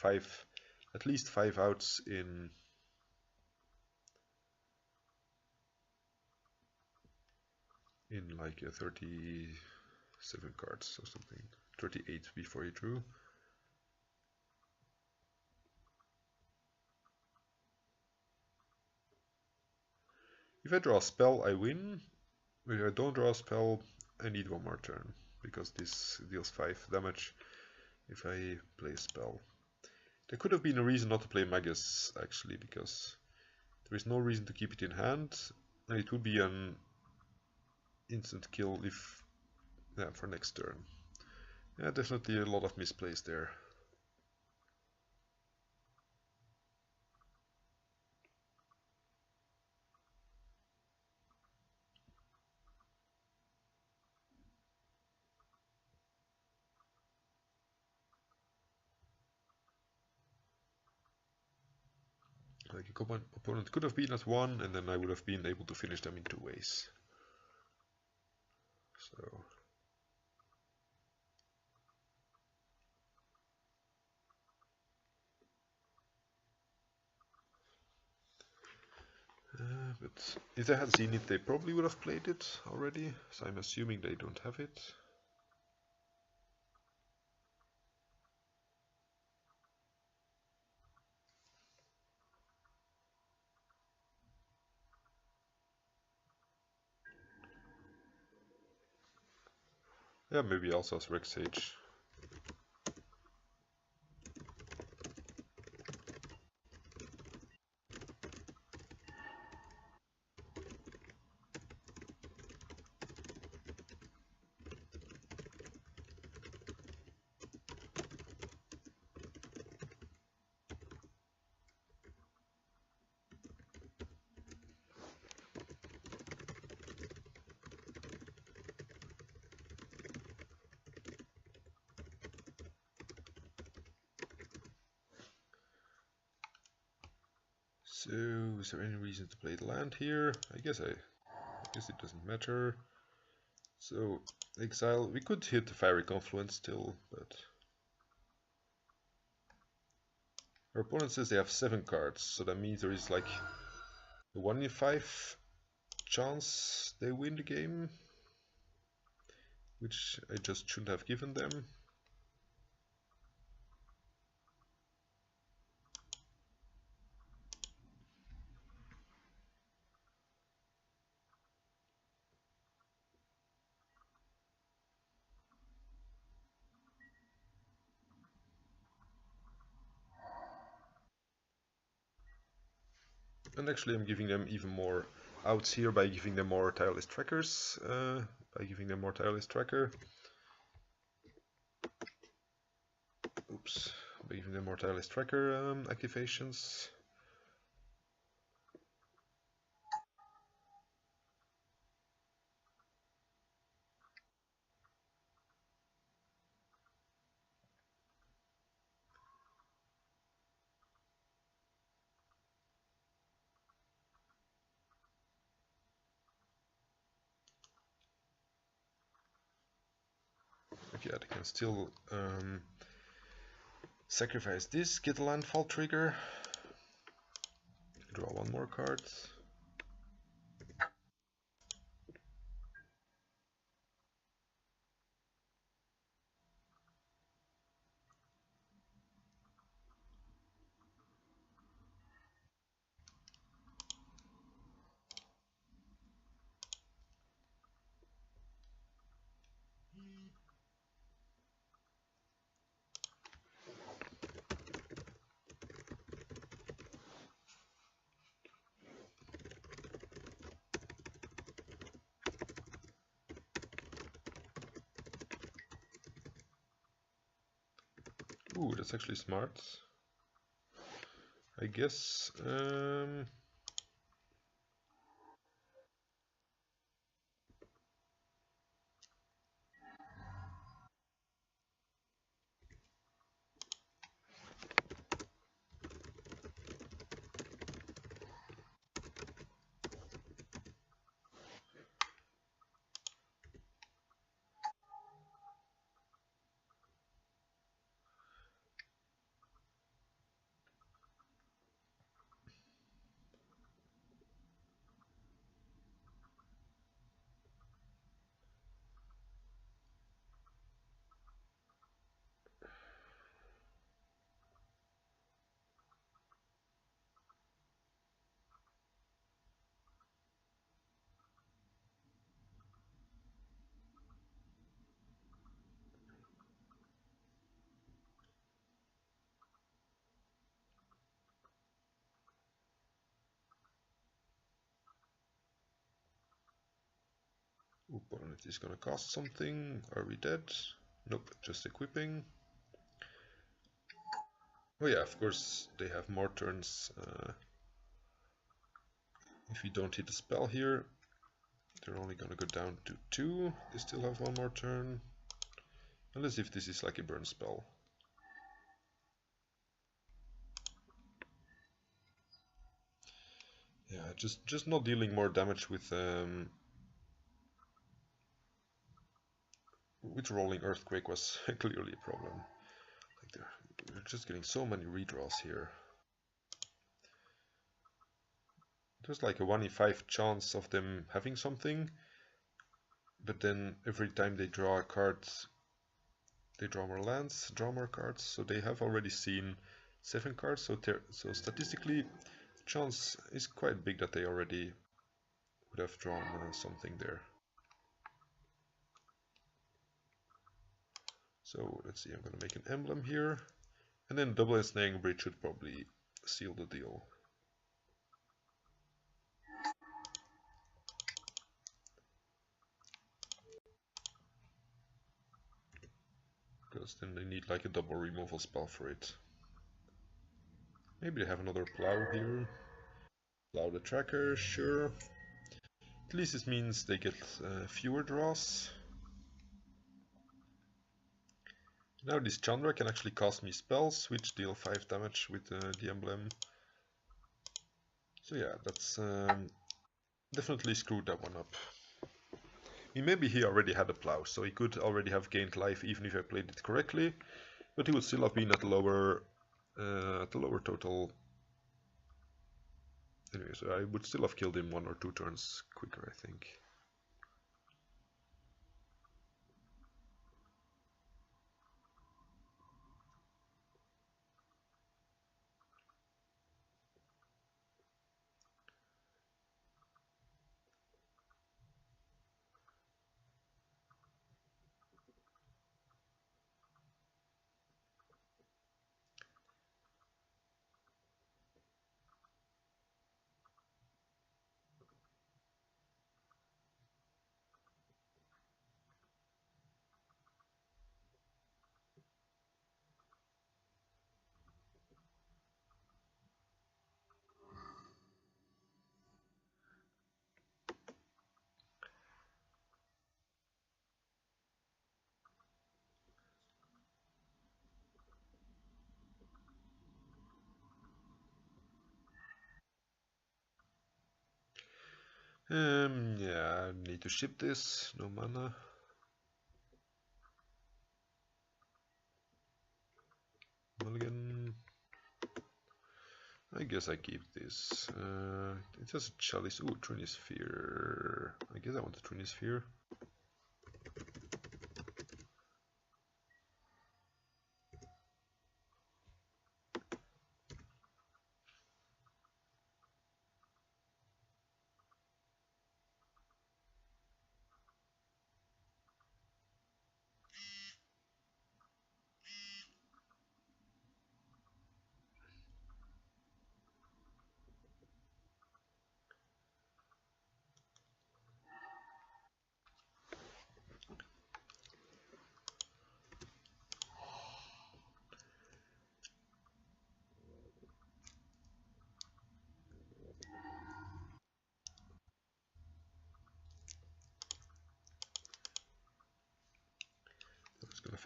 at least 5 outs in like 37 cards or something. 38 before he drew. If I draw a spell, I win. If I don't draw a spell, I need 1 more turn, because this deals 5 damage if I play a spell. There could have been a reason not to play Magus, actually, because there is no reason to keep it in hand, and it would be an instant kill for next turn. Yeah, definitely a lot of misplays there. Like, opponent could have been at 1, and then I would have been able to finish them in 2 ways. So but if they had seen it, they probably would have played it already, so I'm assuming they don't have it. Yeah, maybe also as Rex Sage. So, is there any reason to play the land here? I guess it doesn't matter. So, exile, we could hit the Fiery Confluence still, but our opponent says they have 7 cards, so that means there is like a 1 in 5 chance they win the game, which I just shouldn't have given them. And actually I'm giving them even more outs here by giving them more Tireless Trackers, Oops, by giving them more Tireless Tracker activations. Okay, yeah, they can still sacrifice this, get a landfall trigger, draw 1 more card. Ooh, that's actually smart. I guess. Opponent is gonna cost something. Are we dead? Nope, just equipping. Oh yeah, of course they have more turns. If we don't hit a spell here, they're only gonna go down to 2. They still have one more turn. Unless if this is like a burn spell. Yeah, just not dealing more damage with rolling Earthquake was clearly a problem. Like they're just getting so many redraws here. There's like a 1 in 5 chance of them having something, but then every time they draw a card, they draw more lands, draw more cards, so they have already seen 7 cards, so statistically, the chance is quite big that they already would have drawn something there. So let's see, I'm gonna make an emblem here, and then double ensnaring bridge should probably seal the deal. Because then they need like a double removal spell for it. Maybe they have another plow here. Plow the tracker, sure. At least this means they get fewer draws. Now this Chandra can actually cast me spells, which deal 5 damage with the emblem. So yeah, that's definitely screwed that one up. I mean, maybe he already had a plow, so he could already have gained life even if I played it correctly, but he would still have been at the lower total. Anyway, so I would still have killed him 1 or 2 turns quicker, I think. Yeah, I need to ship this, no mana. Mulligan. I guess I keep this. It has a chalice. Ooh, Trinisphere. I guess I want the Trinisphere.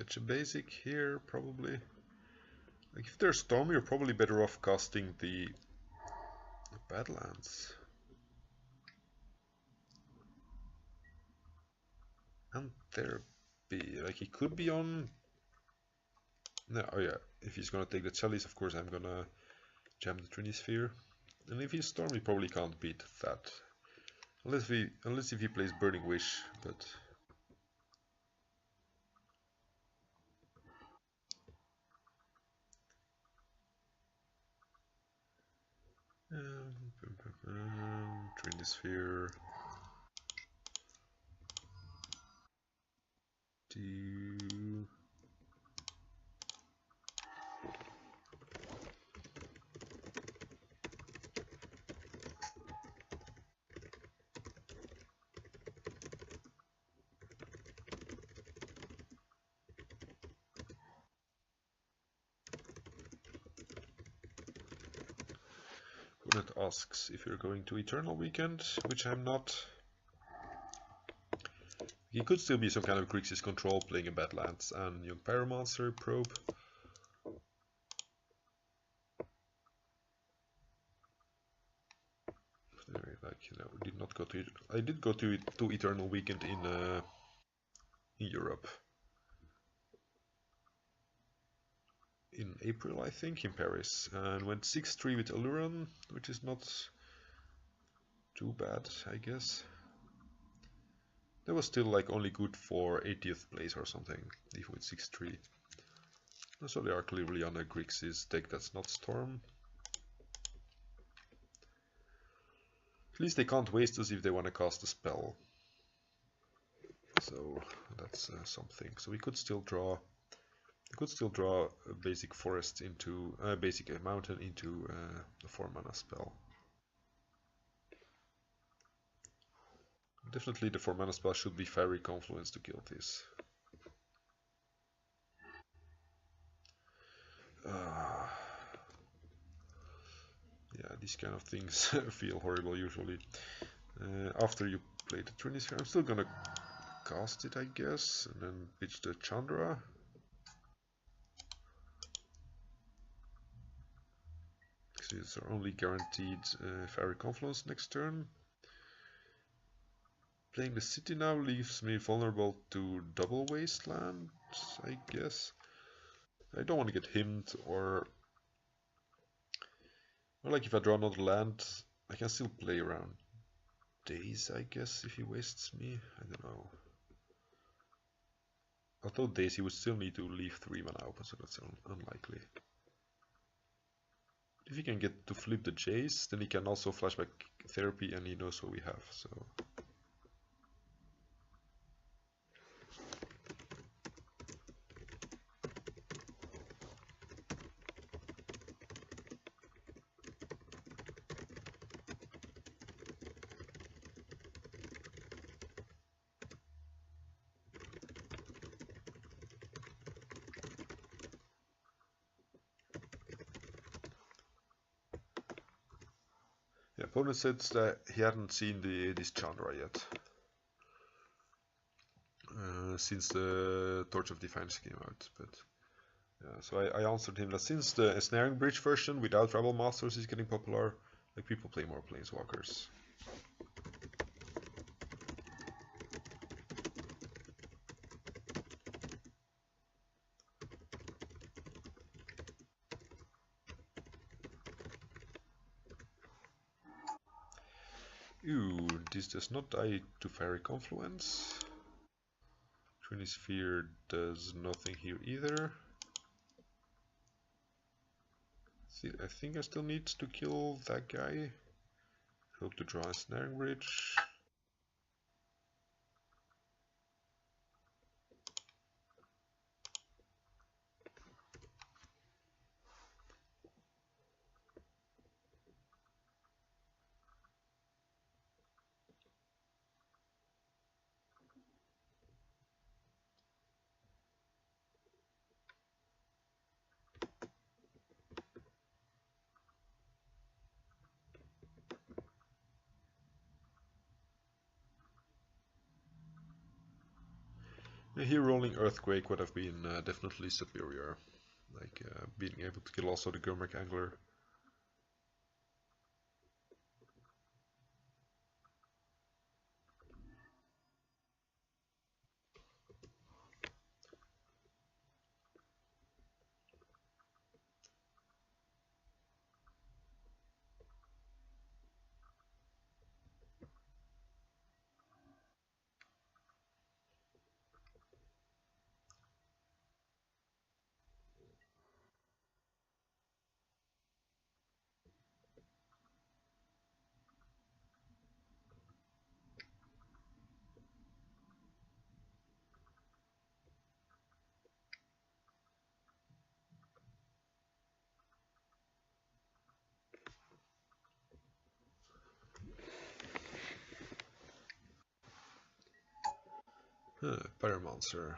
fetch a basic here, probably. Like if there's Storm, you're probably better off casting the Badlands. And there be, like he could be on... No, oh yeah, if he's gonna take the Chalice, of course I'm gonna jam the Trinity Sphere. And if he's Storm, he probably can't beat that. Unless if he plays Burning Wish, but... Trinity Sphere... To... Opponent asks if you're going to Eternal Weekend, which I'm not. He could still be some kind of Grixis control playing a Badlands and Young Pyromancer probe. Anyway, like did not go to it. I did go to Eternal Weekend in Europe in April, I think, in Paris, and went 6-3 with Aluran, which is not too bad, I guess. That was still like only good for 80th place or something, even with 6-3. So they are clearly on a Grixis deck that's not Storm. At least they can't waste us if they want to cast a spell. So that's something. So we could still draw. We could still draw a basic forest into basic mountain into a 4-mana spell. Definitely the 4-mana spell should be Fiery Confluence to kill this. Yeah, these kind of things feel horrible usually. After you play the Trinity Sphere, I'm still gonna cast it, I guess, and then pitch the Chandra. So it's our only guaranteed Fiery Confluence next turn. Playing the city now leaves me vulnerable to double Wasteland, I guess. I don't want to get himmed, or like if I draw another land, I can still play around Daze, I guess, if he wastes me. I don't know. Although Daze, he would still need to leave 3 mana open, so that's unlikely. If he can get to flip the Jace, then he can also flashback Therapy, and he knows what we have, so... The opponent said that he hadn't seen this Chandra yet. Since the Torch of Defiance came out, but yeah, so I answered him that since the Snaring Bridge version without Rebel Masters is getting popular, like people play more Planeswalkers. Ooh, this does not die to Fairy Confluence. Trinity Sphere does nothing here either. See, I think I still need to kill that guy. Hope to draw a Snaring Bridge. Here rolling Earthquake would have been definitely superior, like being able to kill also the Gurmak Angler. Pyromancer.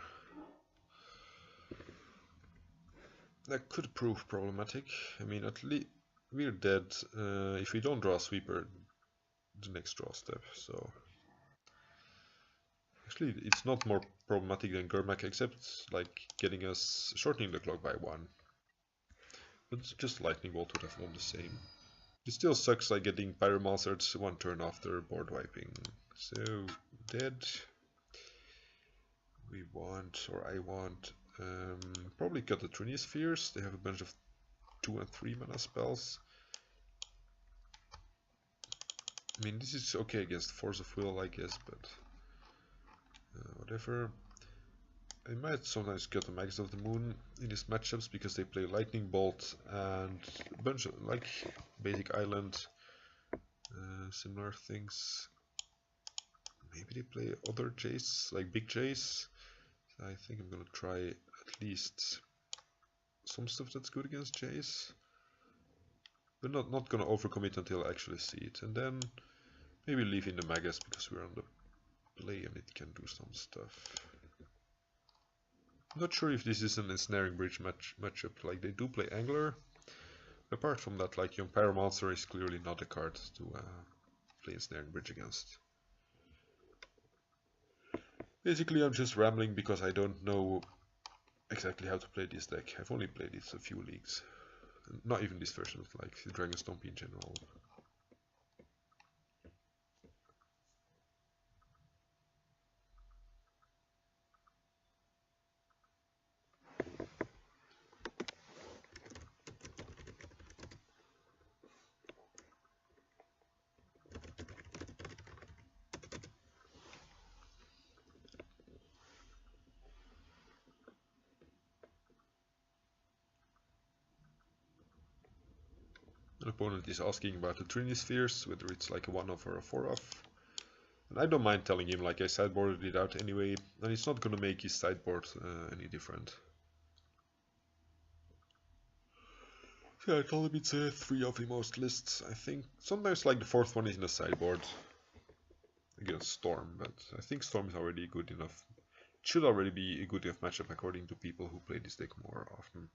That could prove problematic. I mean, at least we're dead if we don't draw a sweeper the next draw step, so... Actually, it's not more problematic than Gurmak, except like getting us shortening the clock by 1. But just Lightning Bolt would have done the same. It still sucks like getting Pyromancered 1 turn after board wiping. So, dead. We want, or I want, probably cut the Trini Spheres. They have a bunch of 2 and 3 mana spells. I mean, this is okay against Force of Will, I guess, but whatever. I might sometimes cut the Magus of the Moon in these matchups because they play Lightning Bolt and a bunch of like basic island, similar things. Maybe they play other Jace, like big Jace. I think I'm gonna try at least some stuff that's good against Jace, but not gonna overcommit until I actually see it, and then maybe leave in the Magus because we're on the play and it can do some stuff. I'm not sure if this is an ensnaring bridge matchup. Like they do play Angler. Apart from that, like Young Pyromancer is clearly not a card to play ensnaring bridge against. Basically, I'm just rambling because I don't know exactly how to play this deck. I've only played it a few leagues. Not even this version, like Dragon Stompy in general. An opponent is asking about the Trini Spheres, whether it's like a 1-off or a 4-off. And I don't mind telling him, like I sideboarded it out anyway, and it's not gonna make his sideboard any different. Yeah, I told him it's a 3 of the most lists, I think. Sometimes like the 4th one is in the sideboard against Storm, but I think Storm is already good enough. It should already be a good enough matchup according to people who play this deck more often.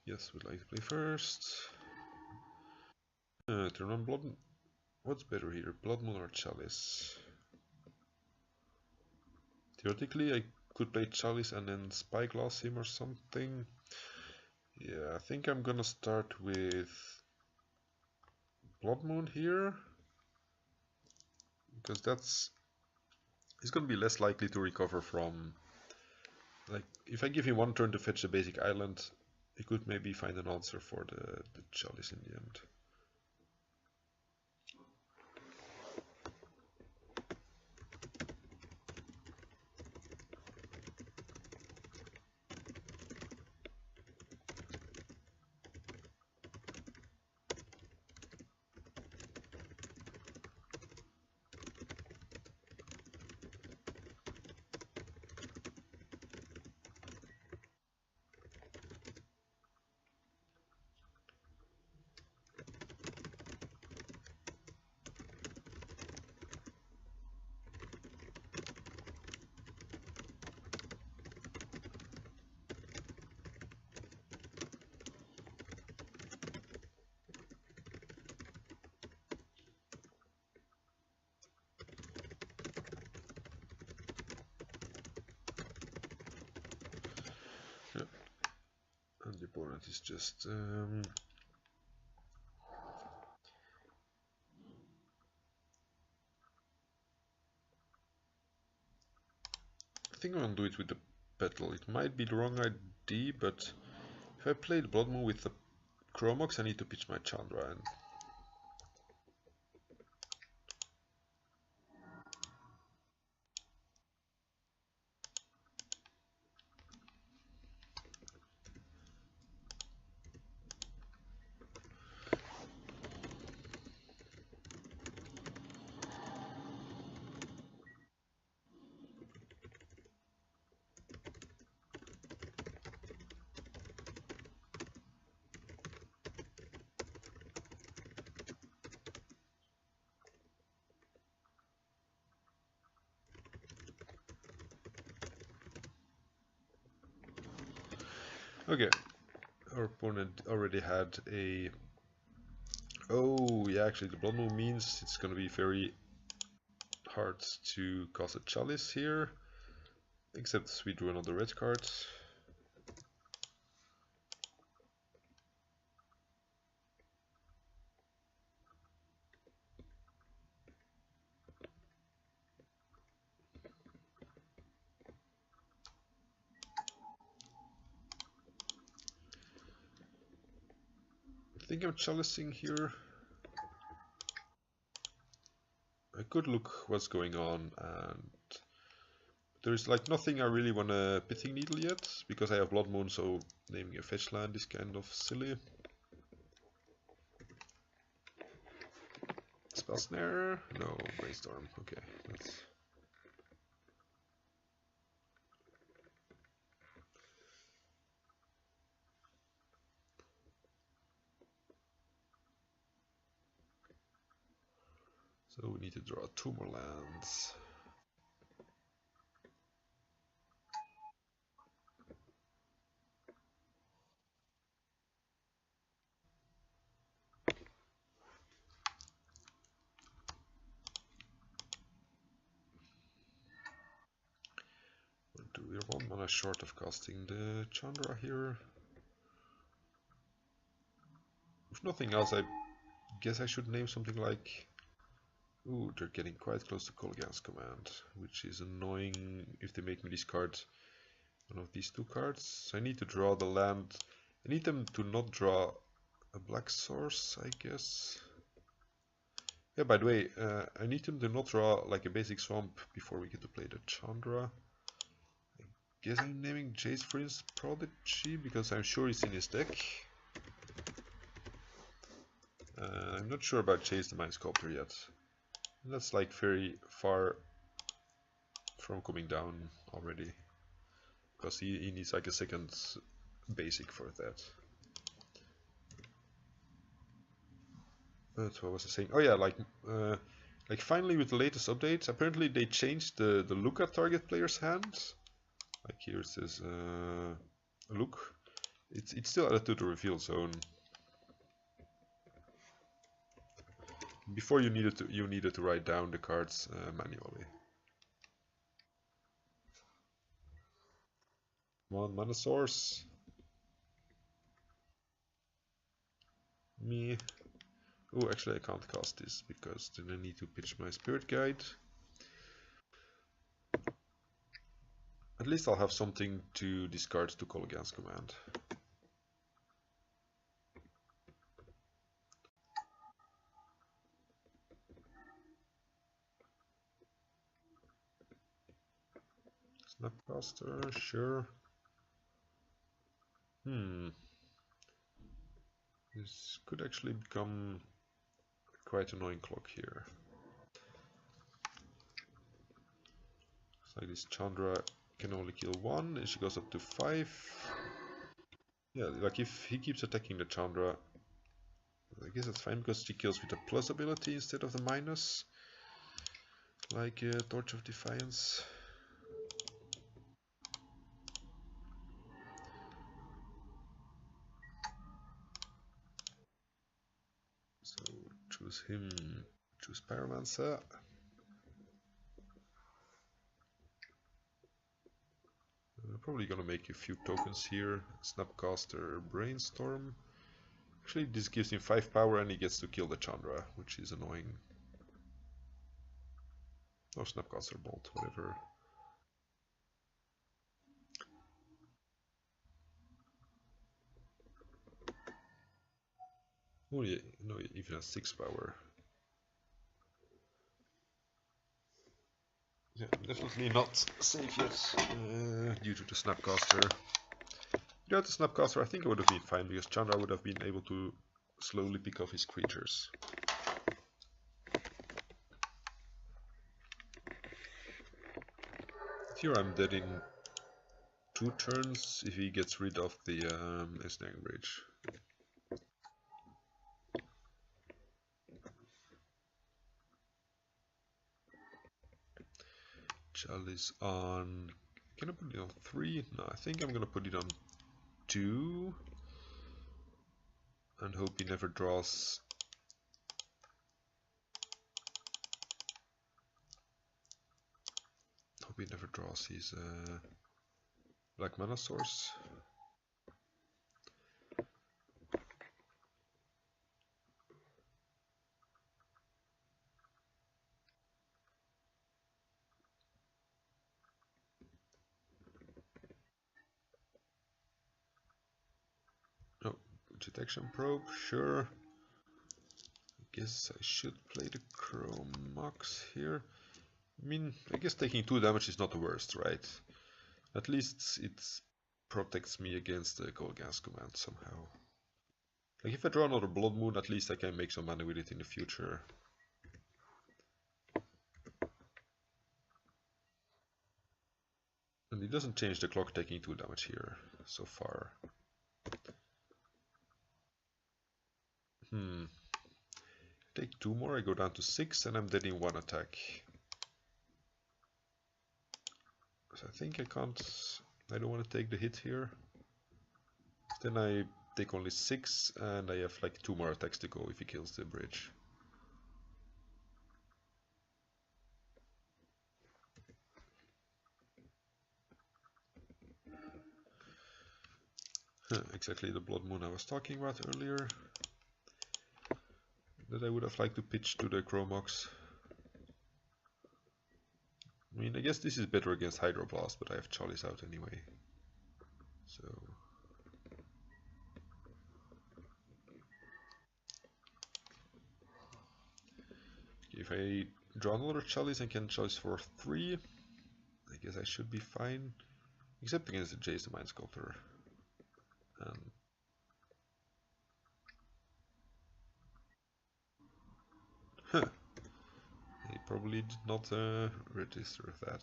Yes, we'd like to play first. Turn on Blood. What's better here, Blood Moon or Chalice? Theoretically, I could play Chalice and then Spyglass him or something. Yeah, I think I'm gonna start with Blood Moon here, because he's gonna be less likely to recover from. Like, if I give him 1 turn to fetch a basic island, he could maybe find an answer for the Chalice in the end. opponent is just I think I'm gonna do it with the petal. It might be the wrong idea, but if I play the Blood Moon with the Chromox, I need to pitch my Chandra, and okay. Our opponent already had a... Oh, yeah, actually the Blood Moon means it's gonna be very hard to cast a Chalice here, except we drew another red card. I think I'm chalicing here. I could look what's going on, and there's like nothing I really wanna Pithing Needle yet, because I have Blood Moon, so naming a fetch land is kind of silly. Spell Snare? No, Brainstorm, okay. So we need to draw 2 more lands. We're 1 mana short of casting the Chandra here. If nothing else, I guess I should name something like... Ooh, they're getting quite close to Kolaghan's Command, which is annoying if they make me discard one of these 2 cards. So I need to draw the land. I need them to not draw a black source, I guess. Yeah, by the way, I need them to not draw like a basic swamp before we get to play the Chandra. I guess I'm naming Jace Prince Prodigy because I'm sure he's in his deck. I'm not sure about Chase the Mind Sculptor yet. That's like very far from coming down already, because he needs like a second basic for that. But what was I saying? Oh yeah, like finally with the latest updates, apparently they changed the look at target player's hand. Like here's this look. It's still added to the reveal zone. Before you needed to write down the cards manually. 1 mana source. Me. Oh, actually I can't cast this because then I need to pitch my Spirit Guide. At least I'll have something to discard to Kolaghan's Command. Snapcaster, sure. This could actually become quite annoying clock here. It's like this Chandra can only kill 1 and she goes up to 5. Yeah, like if he keeps attacking the Chandra, I guess that's fine because she kills with the plus ability instead of the minus. Like Torch of Defiance. So choose him, choose Pyromancer. I'm probably gonna make a few tokens here. Snapcaster, Brainstorm. Actually, this gives him 5 power and he gets to kill the Chandra, which is annoying. Or Snapcaster Bolt, whatever. Oh yeah, no, it even has 6 power. Yeah, definitely not safe yet, due to the Snapcaster. Without the Snapcaster, I think it would have been fine, because Chandra would have been able to slowly pick off his creatures. Here I'm dead in 2 turns if he gets rid of the Ensnaring Bridge. Chalice on... Can I put it on 3? No, I think I'm gonna put it on 2. And hope he never draws... Hope he never draws his Black Mana Source. Oh, Detection Probe, sure. I guess I should play the Chromox here. I mean, I guess taking 2 damage is not the worst, right? At least it protects me against the Golgaz command somehow. Like if I draw another Blood Moon, at least I can make some money with it in the future. And it doesn't change the clock taking 2 damage here, so far. Take 2 more, I go down to 6 and I'm dead in 1 attack. So I think I don't want to take the hit here. Then I take only 6 and I have like 2 more attacks to go if he kills the bridge. Exactly the Blood Moon I was talking about earlier. That I would have liked to pitch to the Chromox. I mean, I guess this is better against Hydroblast, but I have Chalice out anyway. So... if I draw another Chalice and can Chalice for 3, I guess I should be fine. Except against the Jace the Mind Sculptor. Huh. He probably did not register that.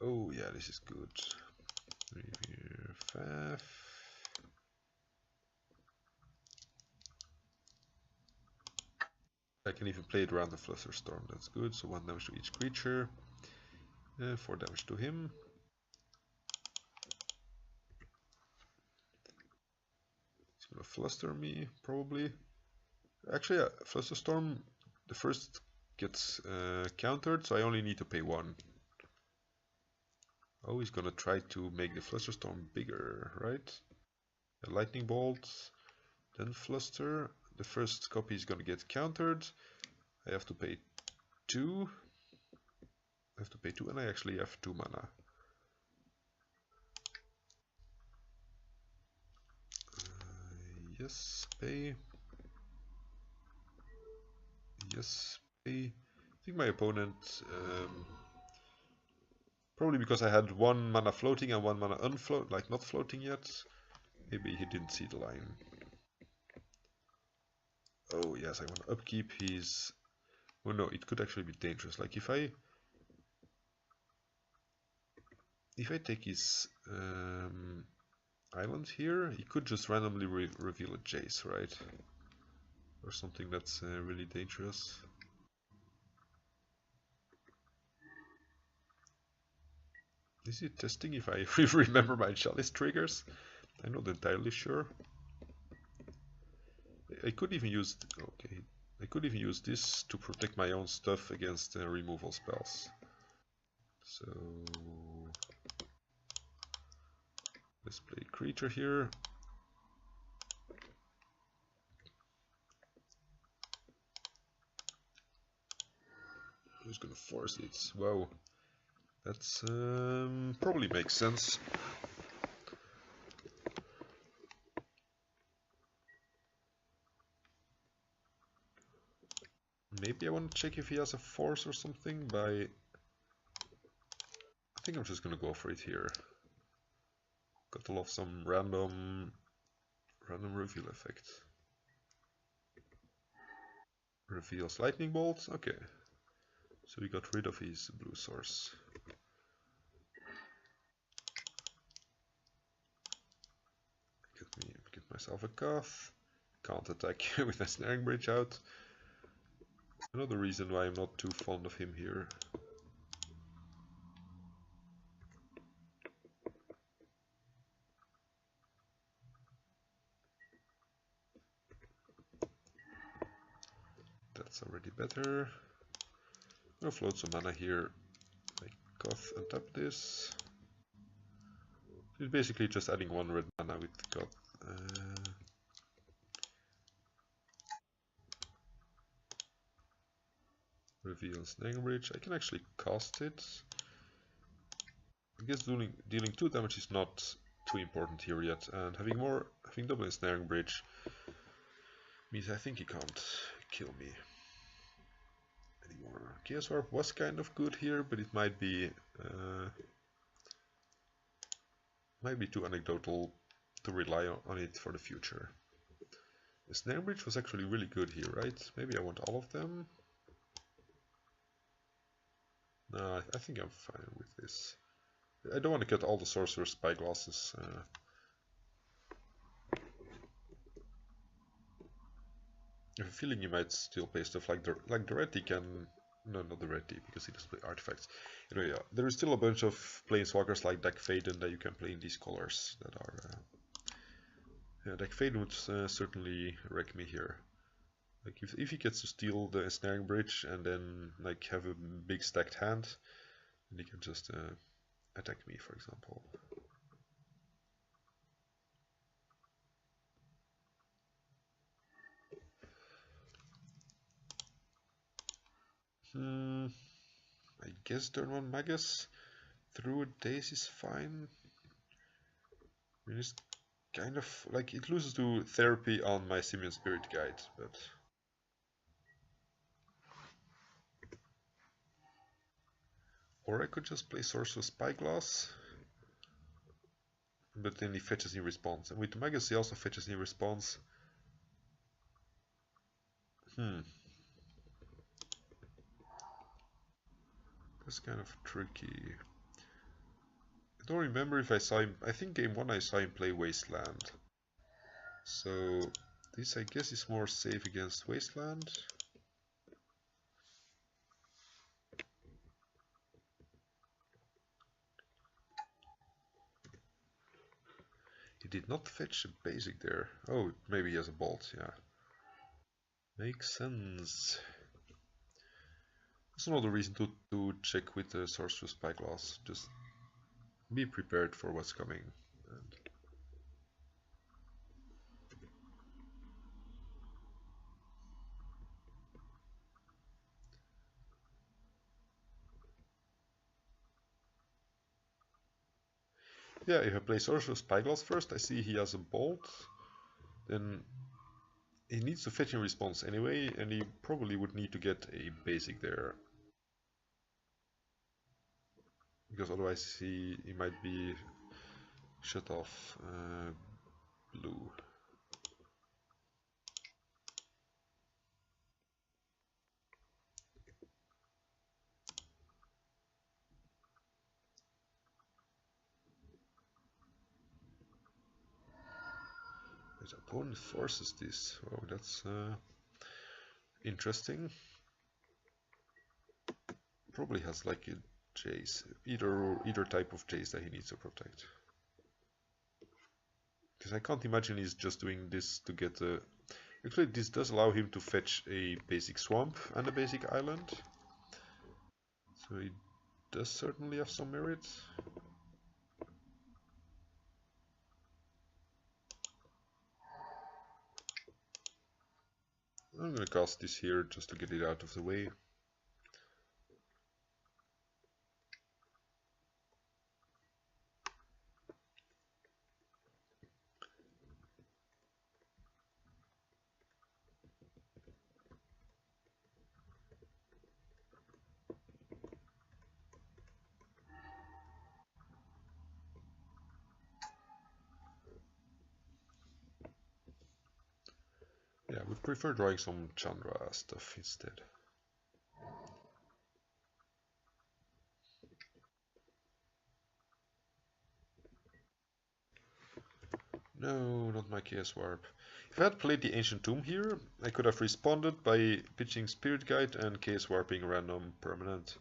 Oh yeah, this is good. Revere Faf. I can even play it around the Flusterstorm, that's good. So 1 damage to each creature. 4 damage to him. He's gonna Fluster me, probably. Actually, Flusterstorm, the first gets countered, so I only need to pay 1. Oh, he's gonna try to make the Flusterstorm bigger, right? A Lightning Bolt, then Fluster. The first copy is gonna get countered. I have to pay 2. I have to pay 2 and I actually have 2 mana. Yes, pay. Yes, pay. I think my opponent, probably because I had 1 mana floating and 1 mana unfloat, like not floating yet, maybe he didn't see the line. Oh yes, I want to upkeep his... Oh no, it could actually be dangerous. Like if I take his island here, he could just randomly reveal a Jace, right? Or something that's really dangerous. Is he testing if I remember my Chalice triggers? I'm not entirely sure. I could even use... okay. I could even use this to protect my own stuff against removal spells. So... Let's play creature here. Who's gonna force it? Wow, that's probably makes sense. Maybe I want to check if he has a force or something by... I think I'm just gonna go for it here. Got to love some random reveal effect. Reveals lightning bolt. Okay, so we got rid of his blue source. Get myself a Goth. Can't attack with a snaring bridge out. Another reason why I'm not too fond of him here. That's already better. I'm gonna float some mana here. Like Goth and tap this. It's basically just adding one red mana with Goth. Reveal Snaring Bridge. I can actually cast it. I guess dealing 2 damage is not too important here yet, and having double Snaring Bridge means I think he can't kill me anymore. Chaos Warp was kind of good here, but it might be too anecdotal to rely on it for the future. The Snaring Bridge was actually really good here, right? Maybe I want all of them. No, I think I'm fine with this. I don't want to cut all the Sorcerer's Spyglasses. I have a feeling you might still play stuff like the red he can... No, not the red D, because he doesn't play artifacts. Anyway, yeah, there is still a bunch of planeswalkers like Deck Faden that you can play in these colors that are... yeah, Deck Faden would certainly wreck me here. Like if he gets to steal the Snaring Bridge and then like have a big stacked hand, then he can just attack me, for example. I guess turn 1 Magus through a Daze is fine. I mean, it's kind of like it loses to therapy on my Simian Spirit Guide, but or I could just play Sorcerer's Spyglass, but then he fetches in response, and with Magus he also fetches in response. That's kind of tricky. I don't remember if I saw him. I think game 1 I saw him play Wasteland. So this I guess is more safe against Wasteland. He did not fetch a basic there. Oh, maybe he has a bolt, yeah. Makes sense. That's another reason to check with the Sorcerer's Spyglass. Just be prepared for what's coming. And yeah, if I play Sorcerer's Spyglass first, I see he has a bolt. Then he needs to fetch in response anyway, and he probably would need to get a basic there. Because otherwise he might be shut off blue. His opponent forces this. Oh, that's interesting. Probably has like a Jace, either type of Jace that he needs to protect. Because I can't imagine he's just doing this to get a... Actually, this does allow him to fetch a basic swamp and a basic island. So he does certainly have some merit. I'm gonna cast this here just to get it out of the way. Yeah, I would prefer drawing some Chandra stuff instead. No, not my Chaos Warp. If I had played the Ancient Tomb here, I could have responded by pitching Spirit Guide and Chaos Warping random permanent,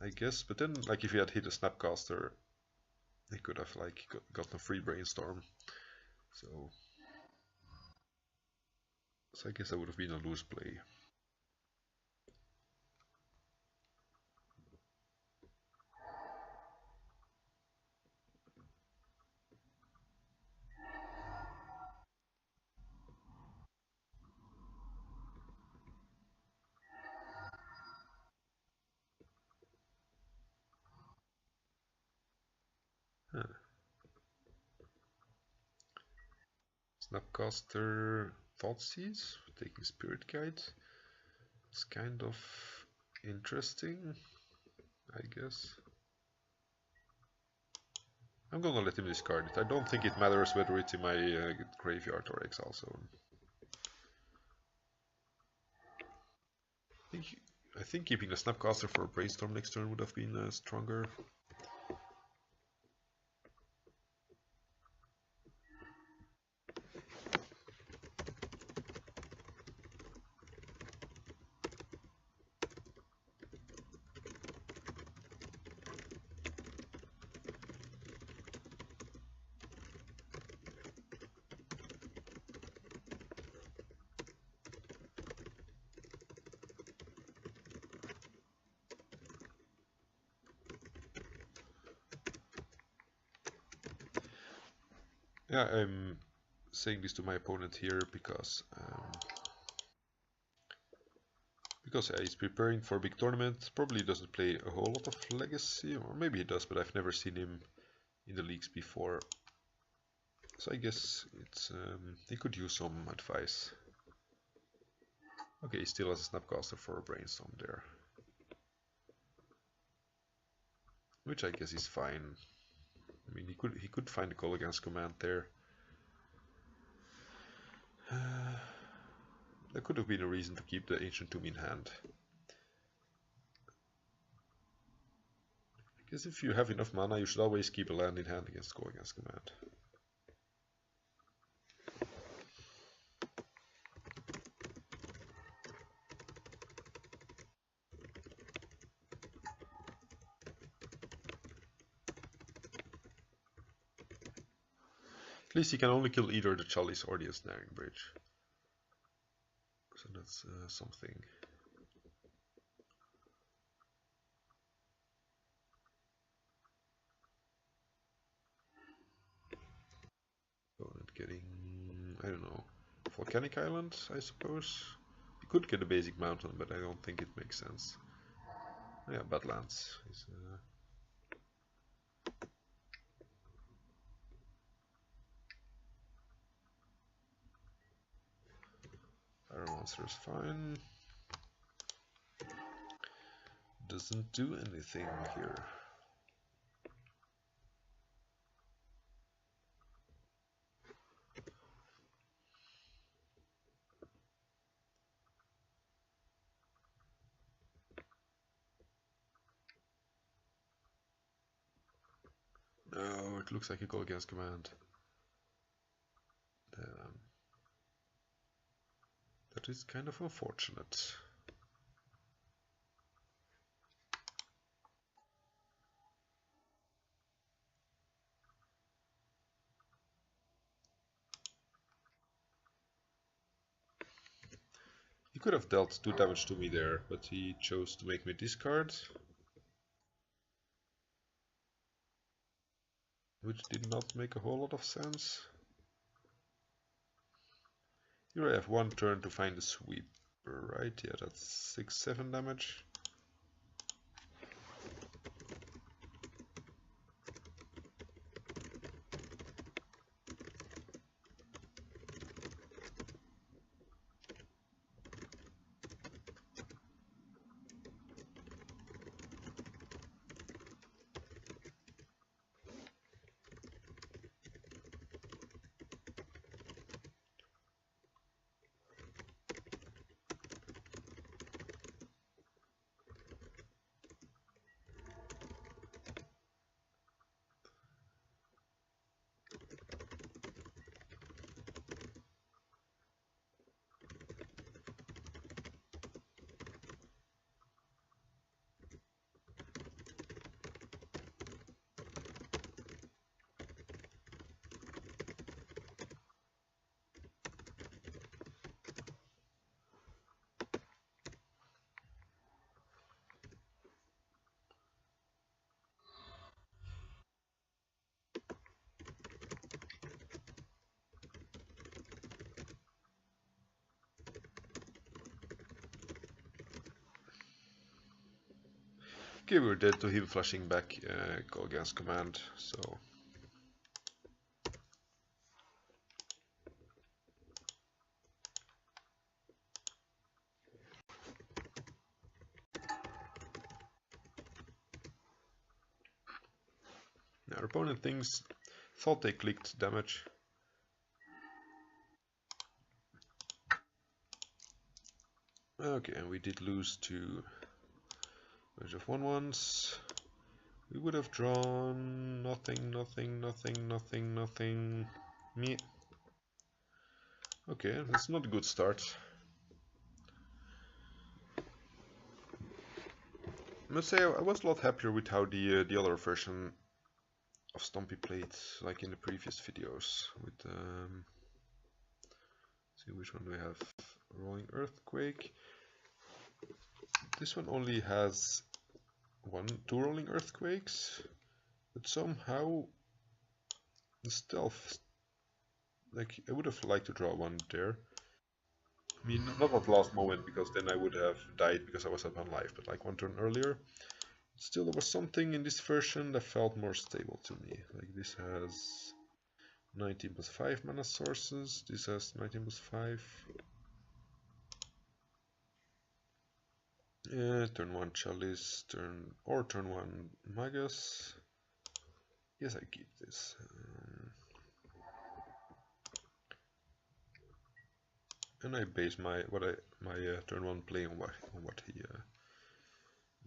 I guess. But then, like, if he had hit a Snapcaster, he could have like gotten a free Brainstorm. So I guess that would have been a loose play. Huh. Snapcaster Thoughtseize, taking Spirit Guide. It's kind of interesting, I guess. I'm gonna let him discard it. I don't think it matters whether it's in my graveyard or exile zone. I think keeping a Snapcaster for a Brainstorm next turn would have been stronger. Yeah, I'm saying this to my opponent here because he's preparing for a big tournament. Probably doesn't play a whole lot of Legacy, or maybe he does, but I've never seen him in the leagues before. So I guess it's he could use some advice. Okay, he still has a Snapcaster for a Brainstorm there, which I guess is fine. I mean, he could find a call against command there. There could have been a reason to keep the Ancient Tomb in hand. I guess if you have enough mana, you should always keep a land in hand against call against command. At least he can only kill either the Chalice or the Ensnaring Bridge. So that's something. Opponent getting, I don't know, Volcanic Island, I suppose. You could get a basic mountain, but I don't think it makes sense. Yeah, Badlands is Fire Monster is fine. Doesn't do anything here. No, it looks like a call against command. That is kind of unfortunate. He could have dealt 2 damage to me there, but he chose to make me discard, which did not make a whole lot of sense. Here I have one turn to find the sweeper, right? Yeah, that's 6-7 damage. Okay, we're dead to him flashing back Golgan's command, so... Our opponent thought they clicked damage. Okay, and we did lose to bunch of 1/1s. We would have drawn nothing. Me. Okay, that's not a good start. I must say I was a lot happier with how the other version of Stompy played, like in the previous videos. With see which one do we have? Rolling Earthquake. This one only has two Rolling Earthquakes, but somehow the stealth. Like I would have liked to draw one there. I mean, not at the last moment, because then I would have died because I was at 1 life, but like one turn earlier. Still, there was something in this version that felt more stable to me. Like this has 19+5 mana sources, this has 19+5. Yeah, turn 1 Chalice, turn 1 Magus. Yes, I keep this. And I base my turn 1 play on what he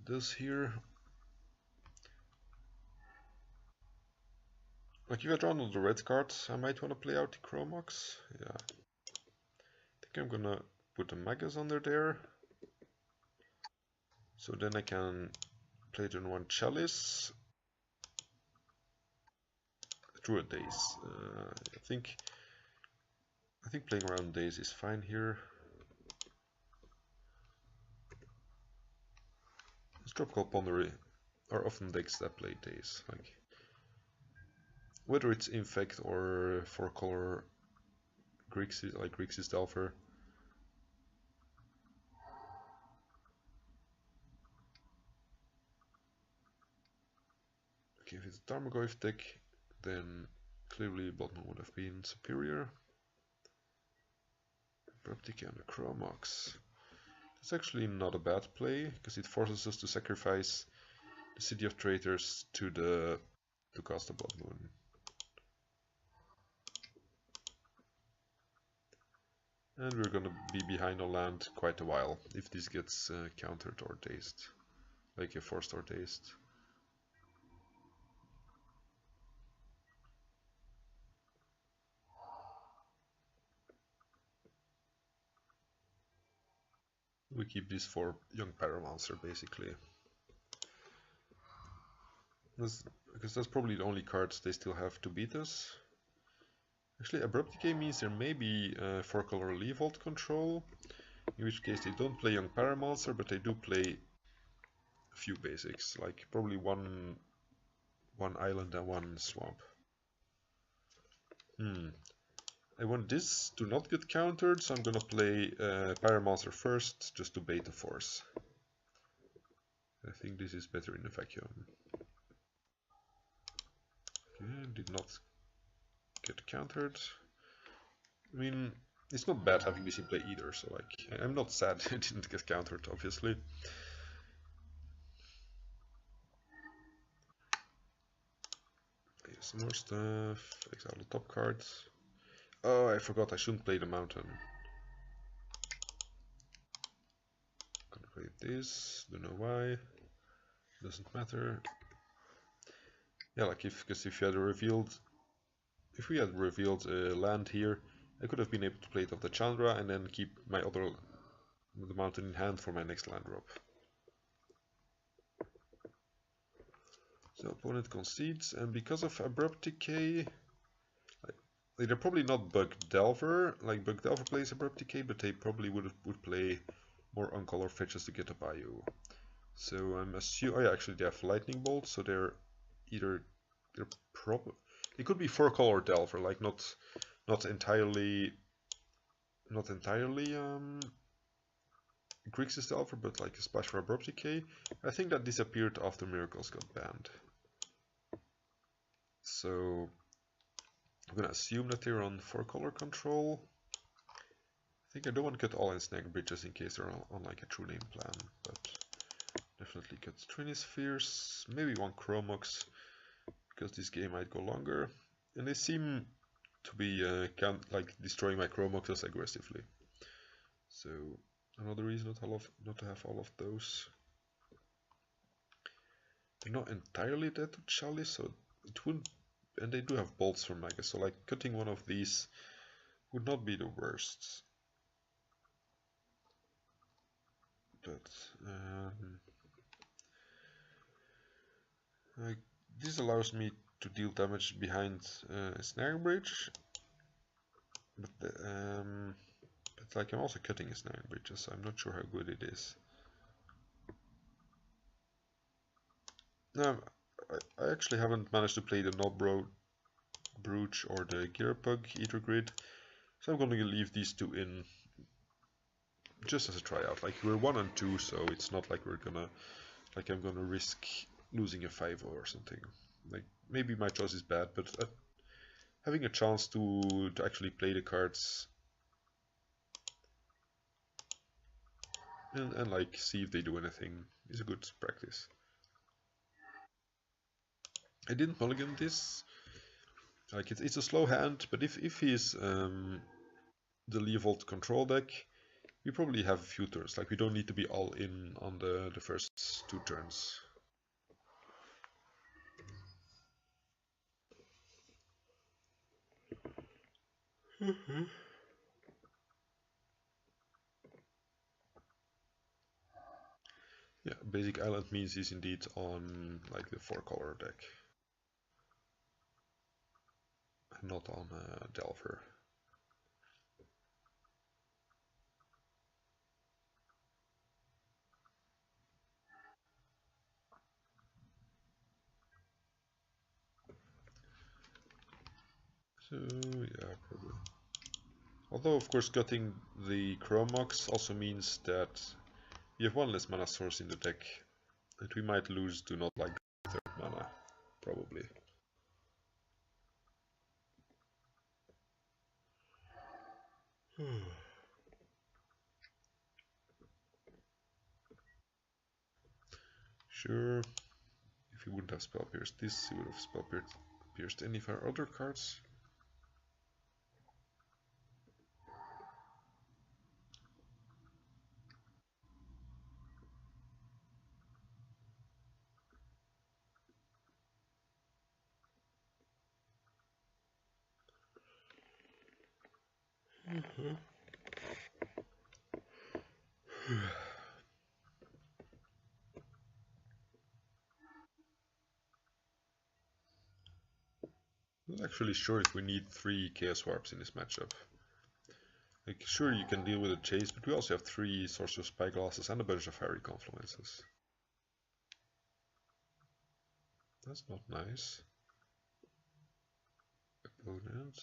does here. Like if I draw another red card, I might want to play out the Chromox. Yeah. I think I'm gonna put a Magus under there. So then I can play turn 1 Chalice. Through a Daze. I think playing around Daze is fine here. Tropical Pondery are often decks that play Daze. Like whether it's Infect or 4-color Grixis, like Grixis Delver. Okay, if it's a Tarmogoyf deck, then clearly Bloodmoon would have been superior. Reptica and the Chromox. It's actually not a bad play, because it forces us to sacrifice the City of Traitors to cast a Bloodmoon. And we're gonna be behind on land quite a while if this gets countered or dazed, like a forced or dazed. We keep this for Young Pyromancer basically. Because that's probably the only cards they still have to beat us. Actually, Abrupt Decay means there may be 4-color Levolt control, in which case they don't play Young Pyromancer, but they do play a few basics, like probably one island and one swamp. I want this to not get countered, so I'm gonna play Pyromancer first, just to bait the force. I think this is better in a vacuum. Okay, did not get countered. I mean, it's not bad having this in play either, so like, I'm not sad it didn't get countered, obviously. Play some more stuff, exile the top cards. Oh, I forgot I shouldn't play the mountain. Gonna play this, don't know why. Doesn't matter. Yeah, like because if you had revealed, if we had revealed a land here, I could have been able to play it off the Chandra and then keep my other the mountain in hand for my next land drop. So opponent concedes, and because of abrupt decay, like they're probably not Bug Delver. Like Bug Delver plays abrupt decay, but they probably would play more uncolor fetches to get a Bayou. So I'm assuming. Oh yeah, actually they have lightning bolt, so they're probably it could be 4-color Delver, like not entirely Grixis Delver, but like a splash for abrupt decay. I think that disappeared after Miracles got banned. So I'm gonna assume that they're on 4-color control. I think I don't want to cut all in Snag Bridges in case they're on like a true name plan, but definitely cut Trinispheres, maybe one Chromux, because this game might go longer. And they seem to be like destroying my Chromoxes aggressively. So another reason not to have all of those. They're not entirely dead to Chalice, so it wouldn't. And they do have bolts from Magus, so like cutting one of these would not be the worst. But like, this allows me to deal damage behind Snare Bridge, but like I'm also cutting a Snare Bridge, so I'm not sure how good it is. No, I actually haven't managed to play the Nobro Brooch or the Gearpug Eater Grid, so I'm gonna leave these two in just as a tryout. Like we're 1 and 2, so it's not like I'm gonna risk losing a 5 or something. Like maybe my choice is bad, but having a chance to actually play the cards and like see if they do anything is a good practice. I didn't mulligan this. Like it's a slow hand, but if he's the Leovold control deck, we probably have a few turns. Like we don't need to be all in on the first 2 turns. Yeah, basic island means he's indeed on like the 4-color deck, not on Delver. So yeah, probably. Although of course cutting the Chromox also means that we have 1 less mana source in the deck, and we might lose to not like 3rd mana, probably. Sure, if he wouldn't have spell pierced this, he would have spell pierced any of our other cards. I'm not actually sure if we need 3 Chaos Warps in this matchup. Like, sure, you can deal with a chase, but we also have 3 Sorcerer's Spyglasses and a bunch of Fairy Confluences. That's not nice. Opponent.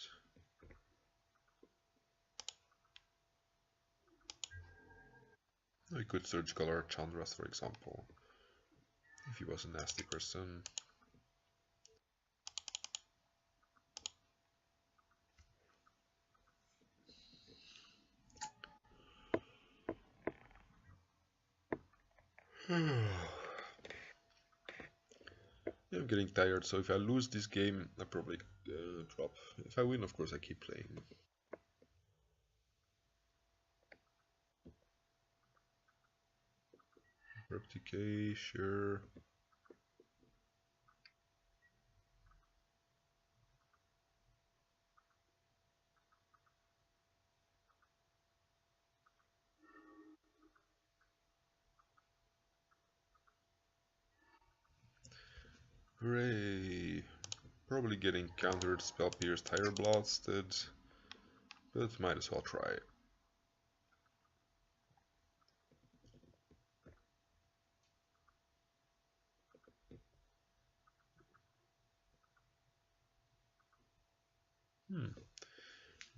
I could Surgical or Chandras, for example, if he was a nasty person. I'm getting tired, so if I lose this game, I probably drop. If I win, of course, I keep playing. Abrupt Decay, sure. Hooray! Probably getting countered, Spell Pierced, Tire Blasted, but might as well try.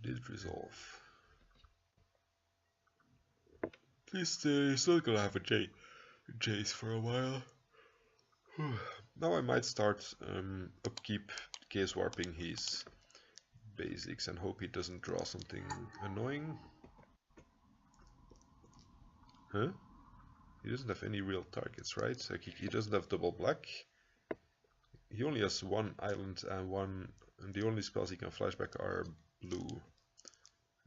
Did resolve. At least he's not gonna have a Jace for a while. Now I might start upkeep case warping his basics and hope he doesn't draw something annoying. Huh? He doesn't have any real targets, right? Like he doesn't have double black. He only has one island and the only spells he can flashback are blue.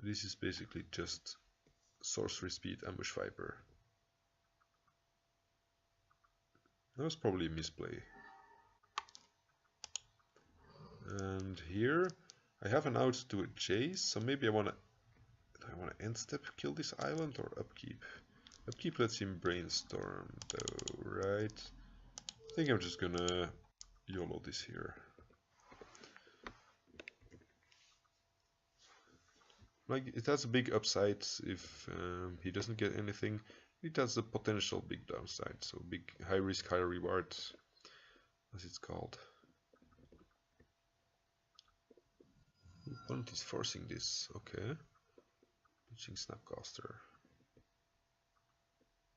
This is basically just sorcery speed ambush viper. That was probably a misplay. And here I have an out to a chase, so maybe I wanna end step kill this island or upkeep? Upkeep lets him brainstorm though, right? I think I'm just gonna YOLO this here. Like, it has a big upside if he doesn't get anything. It has a potential big downside, so big high risk, high reward, as it's called. Opponent is forcing this, okay. Pitching Snapcaster.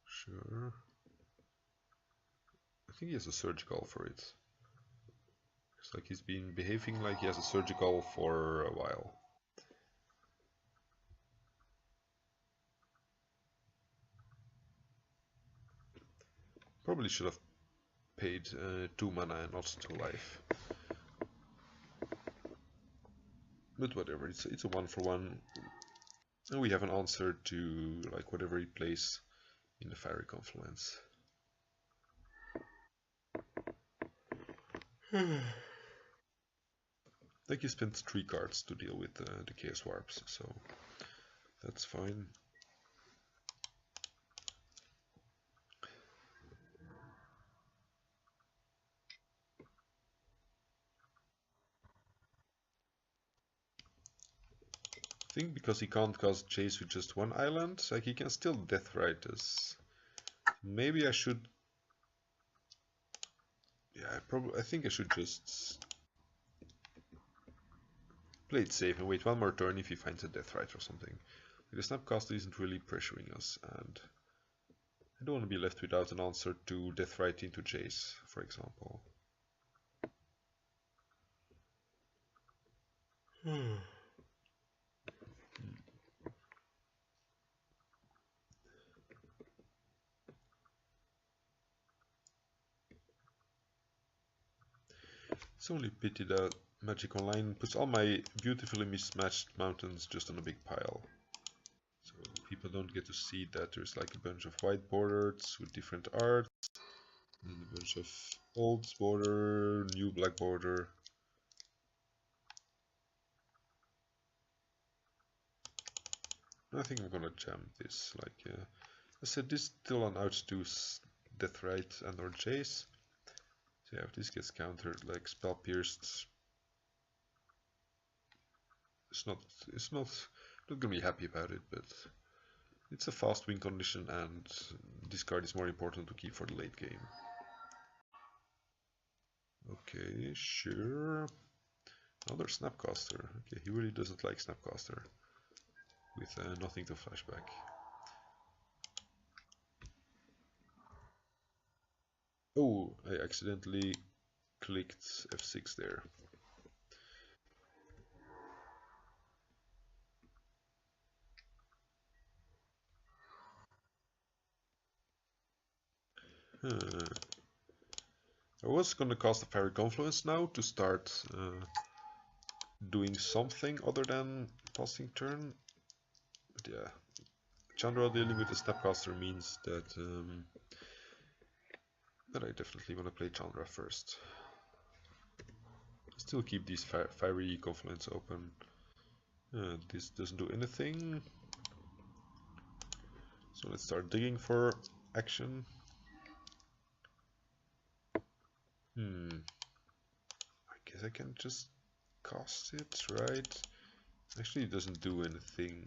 Sure. I think he has a surgical for it. It's like he's been behaving like he has a surgical for a while. Probably should have paid 2 mana and not 2 life. But whatever, it's a 1-for-1. And we have an answer to like whatever he plays in the Fiery Confluence. Like he spent 3 cards to deal with the Chaos Warps, so that's fine. I think because he can't cast Chase with just one island, like he can still Deathrite us. Maybe I should... Yeah, I think I should just play it safe and wait one more turn if he finds a Deathrite or something. The Snapcaster isn't really pressuring us, and I don't want to be left without an answer to Deathrite into Chase, for example. It's only pity that Magic Online puts all my beautifully mismatched mountains just on a big pile. So people don't get to see that there's like a bunch of white borders with different art, and a bunch of old border, new black border. I think I'm gonna jam this. Like I said, this still an out to Deathrite and or Chase. So yeah, if this gets countered, like Spell Pierced, it's not gonna be happy about it, but it's a fast win condition, and this card is more important to keep for the late game. Okay, sure. Another Snapcaster. Okay, he really doesn't like Snapcaster with nothing to flashback. Oh, I accidentally clicked F6 there. I was gonna cast a Fairy Confluence now to start doing something other than passing turn. But yeah, Chandra dealing with the Snapcaster means that that I definitely want to play Chandra first. Still keep these Fiery Confluence open. This doesn't do anything. So let's start digging for action. I guess I can just cast it, right? Actually, it doesn't do anything.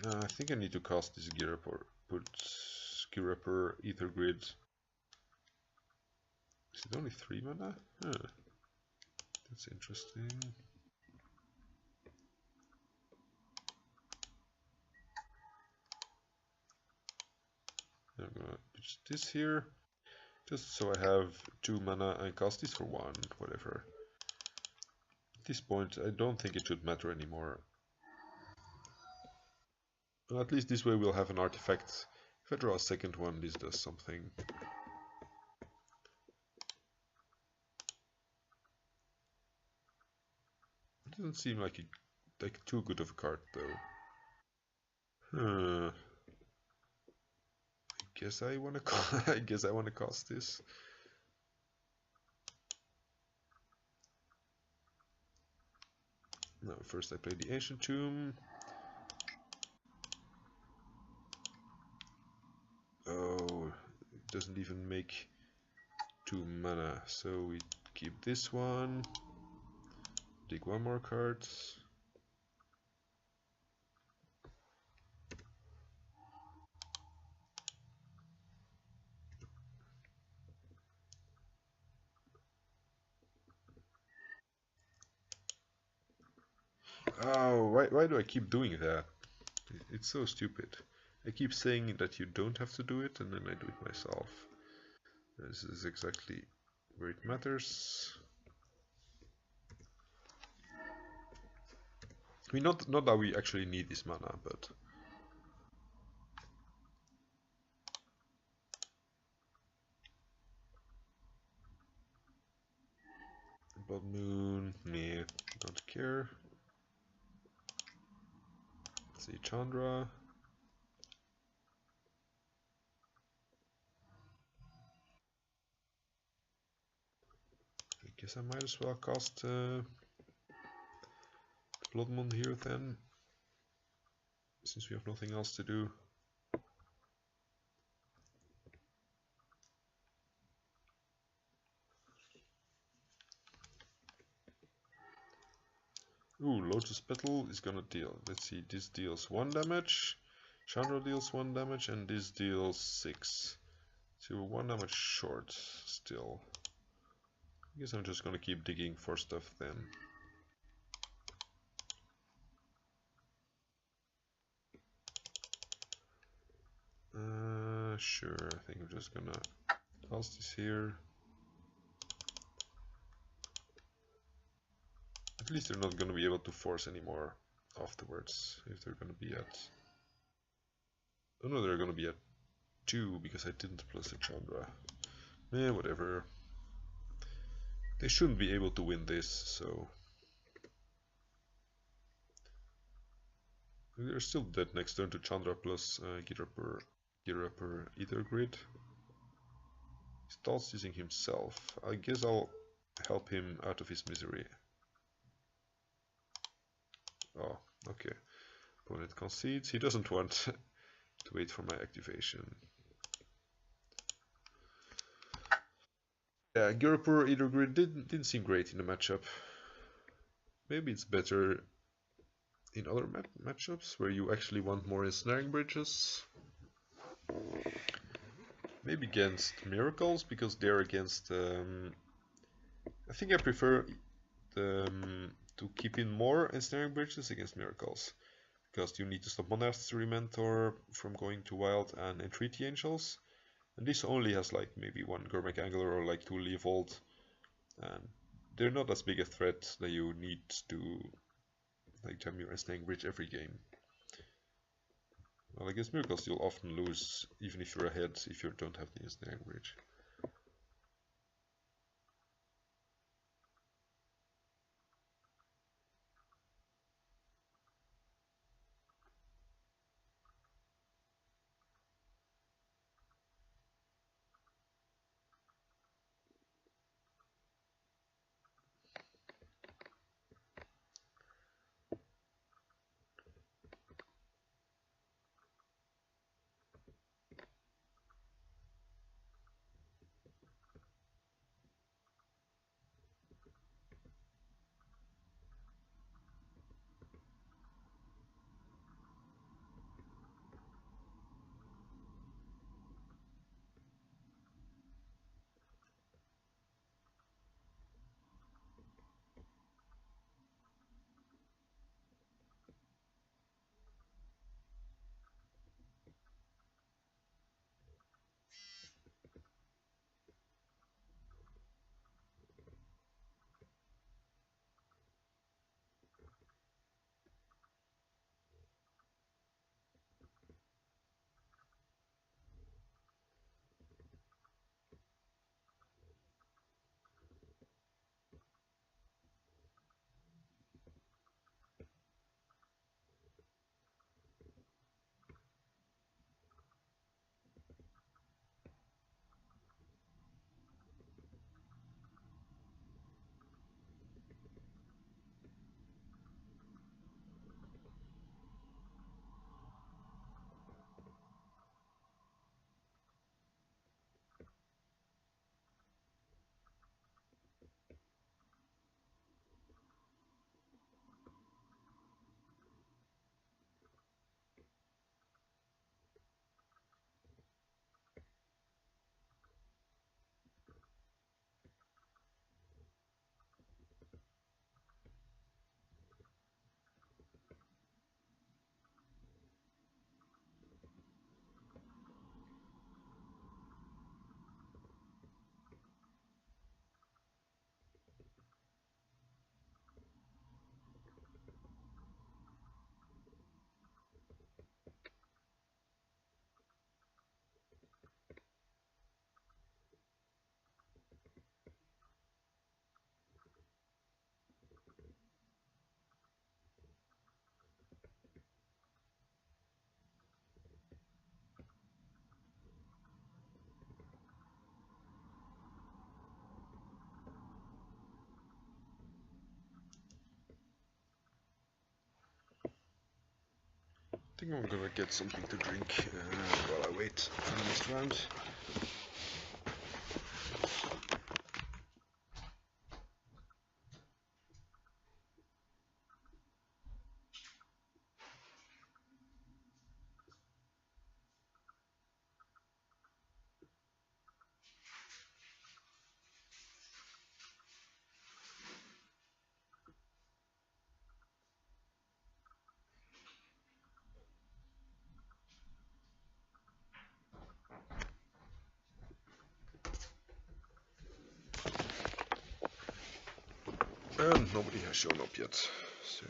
I think I need to cast this gear up or put gear upper ether grid. Is it only 3 mana? Huh. That's interesting. I'm gonna put this here, just so I have 2 mana and cast this for 1, whatever. At this point, I don't think it should matter anymore. Well, at least this way we'll have an artifact. If I draw a second one, this does something. It doesn't seem like too good of a card though. I guess I wanna I guess I wanna cast this. No, first I play the Ancient Tomb. Oh, it doesn't even make 2 mana, so we keep this one. Dig 1 more card. Oh, why do I keep doing that? It's so stupid. I keep saying that you don't have to do it, and then I do it myself. This is exactly where it matters. I mean, not that we actually need this mana, but Blood Moon, meh, don't care. Let's see, Chandra. I guess I might as well cast Blood Moon here then, since we have nothing else to do. Ooh, Lotus Petal is gonna deal. Let's see, this deals 1 damage, Chandra deals 1 damage, and this deals 6. So 1 damage short still. I guess I'm just gonna keep digging for stuff then. Sure, I think I'm just gonna cast this here. At least they're not gonna be able to force anymore afterwards, if they're gonna be at... Oh no, they're gonna be at 2 because I didn't plus a Chandra. Eh, whatever. They shouldn't be able to win this, so... They're still dead next turn to Chandra plus Gear Upper Ether Grid. He starts using himself. I guess I'll help him out of his misery. Oh, okay. Opponent concedes. He doesn't want to wait for my activation. Yeah, Gurupur Ether Grid didn't seem great in the matchup. Maybe it's better in other matchups where you actually want more ensnaring bridges. Maybe against Miracles, because they're against... I think I prefer to keep in more ensnaring bridges against Miracles. because you need to stop Monastery Mentor from going to Wild and Entreaty Angels. And this only has like maybe one Gurmag Angler or like two Leovold, and they're not as big a threat that you need to like jam your Ensnaring Bridge every game. Well, against Miracles you'll often lose even if you're ahead if you don't have the Ensnaring Bridge. I think I'm gonna get something to drink while I wait for the next round. And nobody has shown up yet, so...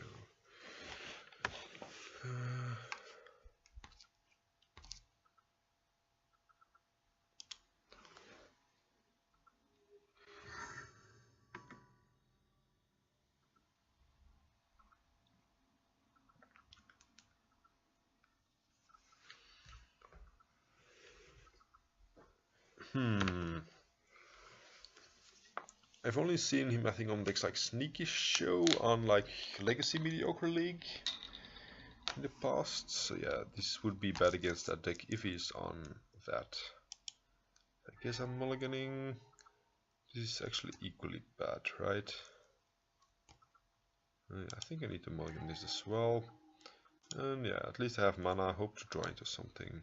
I've only seen him, I think, on decks like Sneaky Show on like Legacy Mediocre League in the past. So yeah, this would be bad against that deck if he's on that. I guess I'm mulliganing. This is actually equally bad, right? I think I need to mulligan this as well. And yeah, at least I have mana. I hope to draw into something.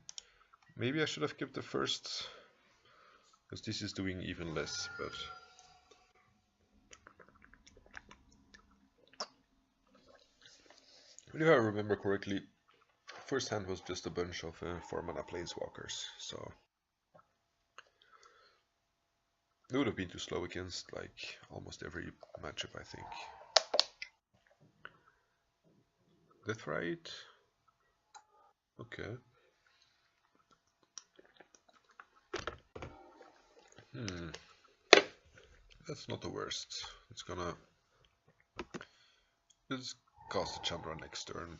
Maybe I should have kept the first, because this is doing even less, but... If I remember correctly, first hand was just a bunch of 4-mana planeswalkers, so it would have been too slow against like almost every matchup, I think. That's right. Okay. That's not the worst. It's gonna just cast a Chandra next turn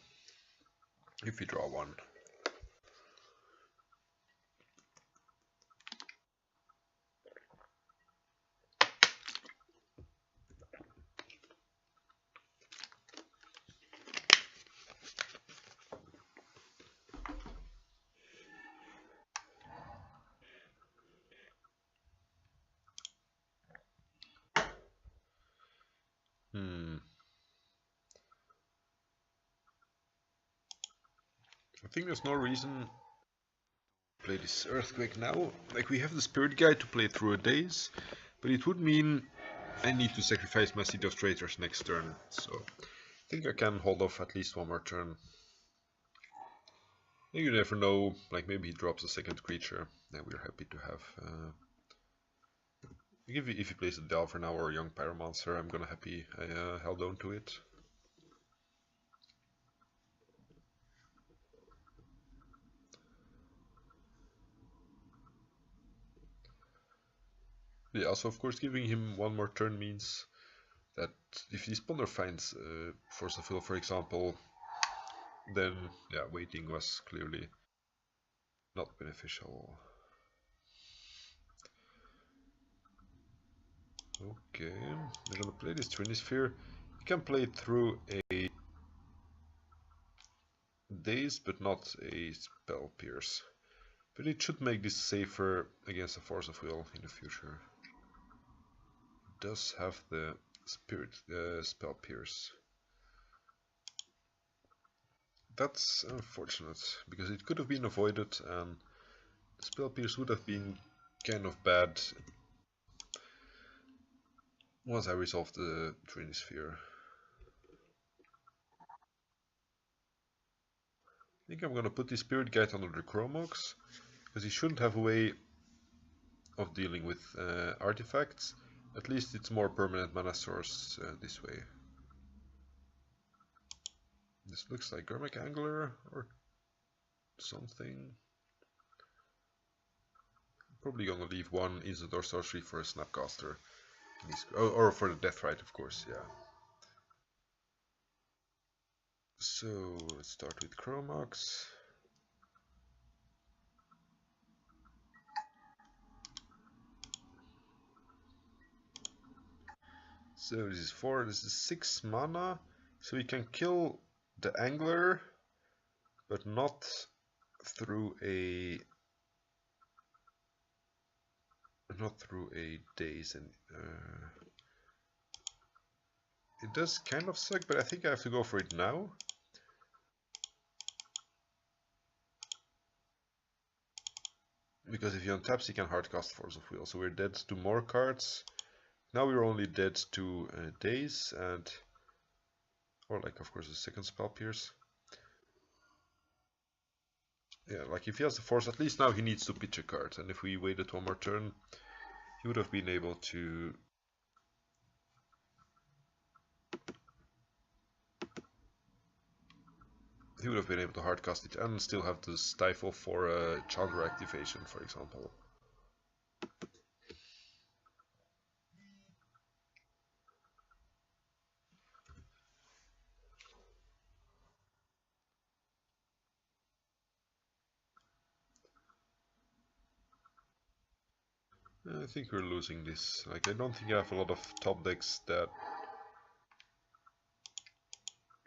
if we draw one. I think there's no reason to play this Earthquake now. Like, we have the Spirit Guide to play through a daze, but it would mean I need to sacrifice my City of Traitors next turn, so I think I can hold off at least one more turn. You never know, like maybe he drops a second creature, and we're happy to have. If he plays a Delver now or a Young Pyromancer, I'm gonna happy I held on to it. Yeah, also of course giving him one more turn means that if the spawner finds Force of Will, for example, then yeah, waiting was clearly not beneficial. Okay, we're gonna play this Trinisphere. You can play it through a Daze, but not a Spell Pierce. But it should make this safer against a Force of Will in the future. It does have the Spirit Spell Pierce. That's unfortunate, because it could have been avoided and the Spell Pierce would have been kind of bad once I resolved the Trinisphere. I think I'm gonna put the Spirit Guide under the Chromox, because he shouldn't have a way of dealing with artifacts. At least it's more permanent mana source this way. This looks like Garmic Angler or something. Probably gonna leave one instant or sorcery for a Snapcaster. Or for the Deathrite, of course, yeah. So let's start with Chromox. So this is 4, this is 6 mana. So we can kill the Angler, but not through a Daze. And it does kind of suck, but I think I have to go for it now. Because if you untap, he can hardcast Force of Will. So we're dead to more cards. Now we're only dead to Daze and, or like of course a second Spell Pierce. Yeah, like if he has the Force, at least now he needs to pitch a card. And if we waited one more turn, he would have been able to hardcast it and still have to stifle for a Chandra activation, for example. I think we're losing this. Like, I don't think I have a lot of top decks that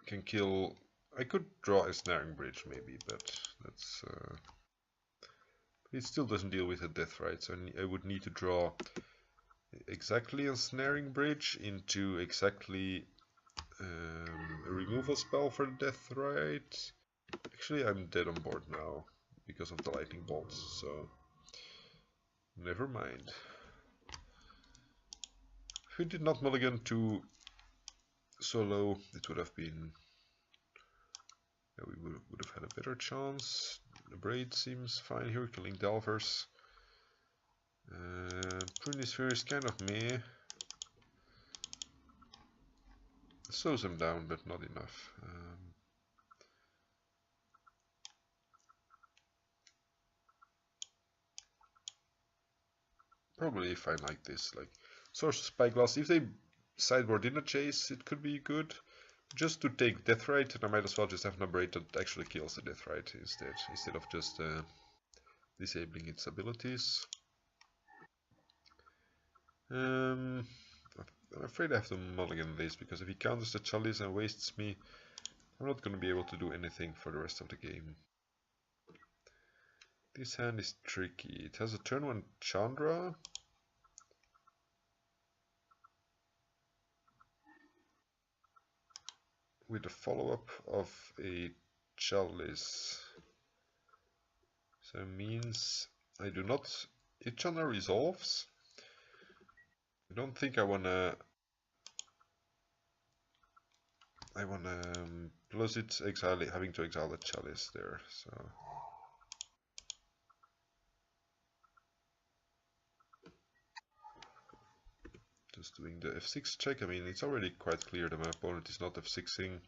can kill. I could draw a Snaring Bridge maybe, but that's it still doesn't deal with a Deathrite, so I would need to draw exactly a Snaring Bridge into exactly a removal spell for the Deathrite. Actually, I'm dead on board now because of the Lightning Bolts, so never mind. If we did not mulligan to solo, it would have been Yeah, we would have had a better chance. The braid seems fine here, killing Delvers. Pruny Sphere is kind of meh. Slows him down, but not enough. Probably fine like this. Like Source of Spyglass, if they sideboard in a chase, it could be good. Just to take Deathrite, and I might as well just have an Abrade that actually kills the Deathrite instead of just disabling its abilities. I'm afraid I have to mulligan this, because if he counters the Chalice and wastes me, I'm not going to be able to do anything for the rest of the game. This hand is tricky. It has a turn 1 Chandra. With a follow-up of a Chalice. So it means I do not... If Chandra resolves, I don't think I wanna plus it's having to exile the Chalice there, so just doing the F6 check. I mean, it's already quite clear that my opponent is not F6ing.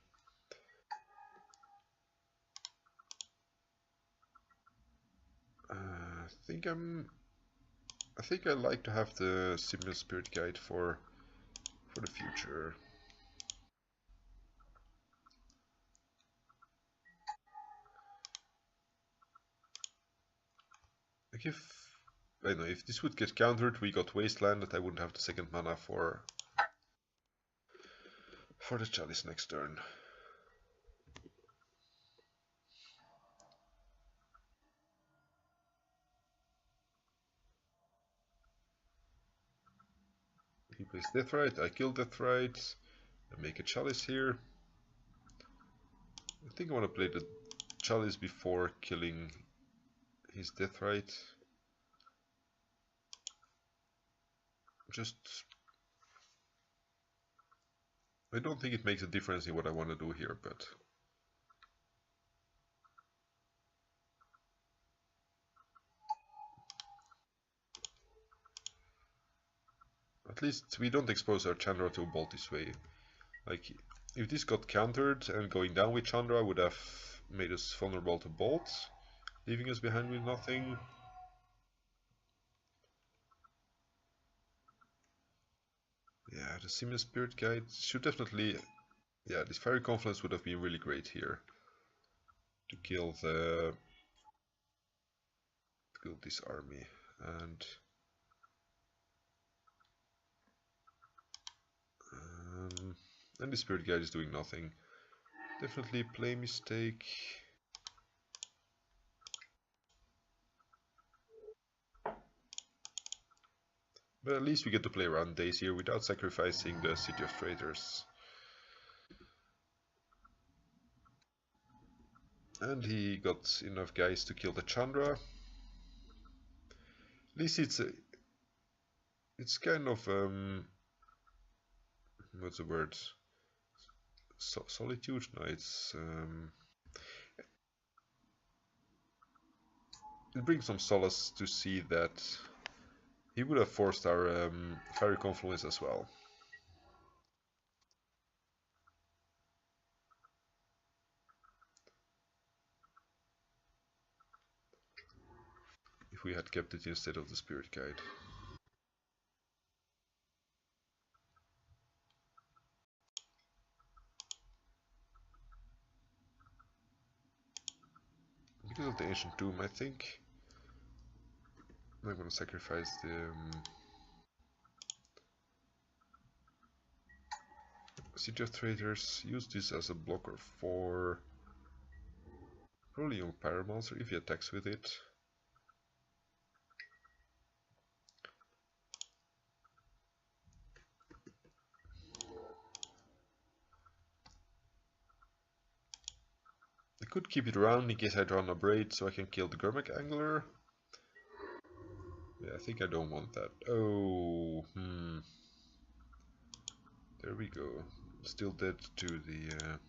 I think I like to have the Simian Spirit Guide for the future. Like I don't know, if this would get countered, we got Wasteland that I wouldn't have the second mana for the Chalice next turn. He plays Deathrite, I kill Deathrite, I make a Chalice here. I think I want to play the Chalice before killing his Deathrite. Just... I don't think it makes a difference in what I want to do here, but... At least we don't expose our Chandra to a bolt this way. Like, if this got countered and going down with Chandra would have made us vulnerable to bolts, leaving us behind with nothing. Yeah, the Simian Spirit Guide should definitely... Yeah, this Fiery Confluence would have been really great here. To kill this army. And the Spirit Guide is doing nothing. Definitely play mistake. But at least we get to play around days here without sacrificing the City of Traitors. And he got enough guys to kill the Chandra. At least it's kind of what's the word? Solitude? No, it brings some solace to see that he would have forced our Fiery Confluence as well. If we had kept it instead of the Spirit Guide. Because of the Ancient Tomb, I think I'm gonna sacrifice the City of Traitors, use this as a blocker for probably Young Pyromancer if he attacks with it. I could keep it around in case I draw an Abrade so I can kill the Gurmag Angler. Yeah, I think I don't want that. Oh, there we go. Still dead to the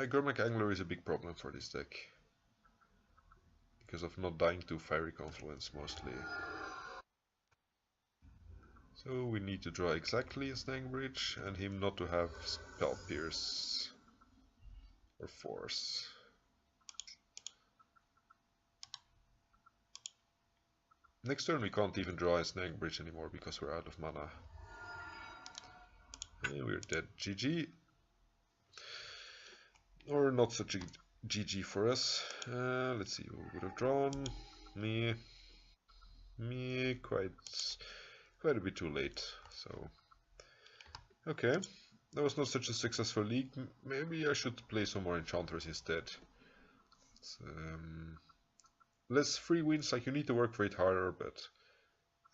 Gurmak Angler is a big problem for this deck. Because of not dying to Fiery Confluence mostly. So we need to draw exactly a Snag Bridge and him not to have Spell Pierce or Force. Next turn we can't even draw a Snag Bridge anymore because we're out of mana. And we're dead. GG. Or not such a GG for us. Let's see, who would have drawn? Me. Quite a bit too late. So, okay. That was not such a successful league. Maybe I should play some more enchanters instead. Less free wins, like you need to work for it harder, but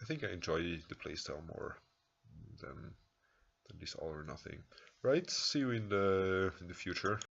I think I enjoy the playstyle more than this all or nothing. Right, see you in the future.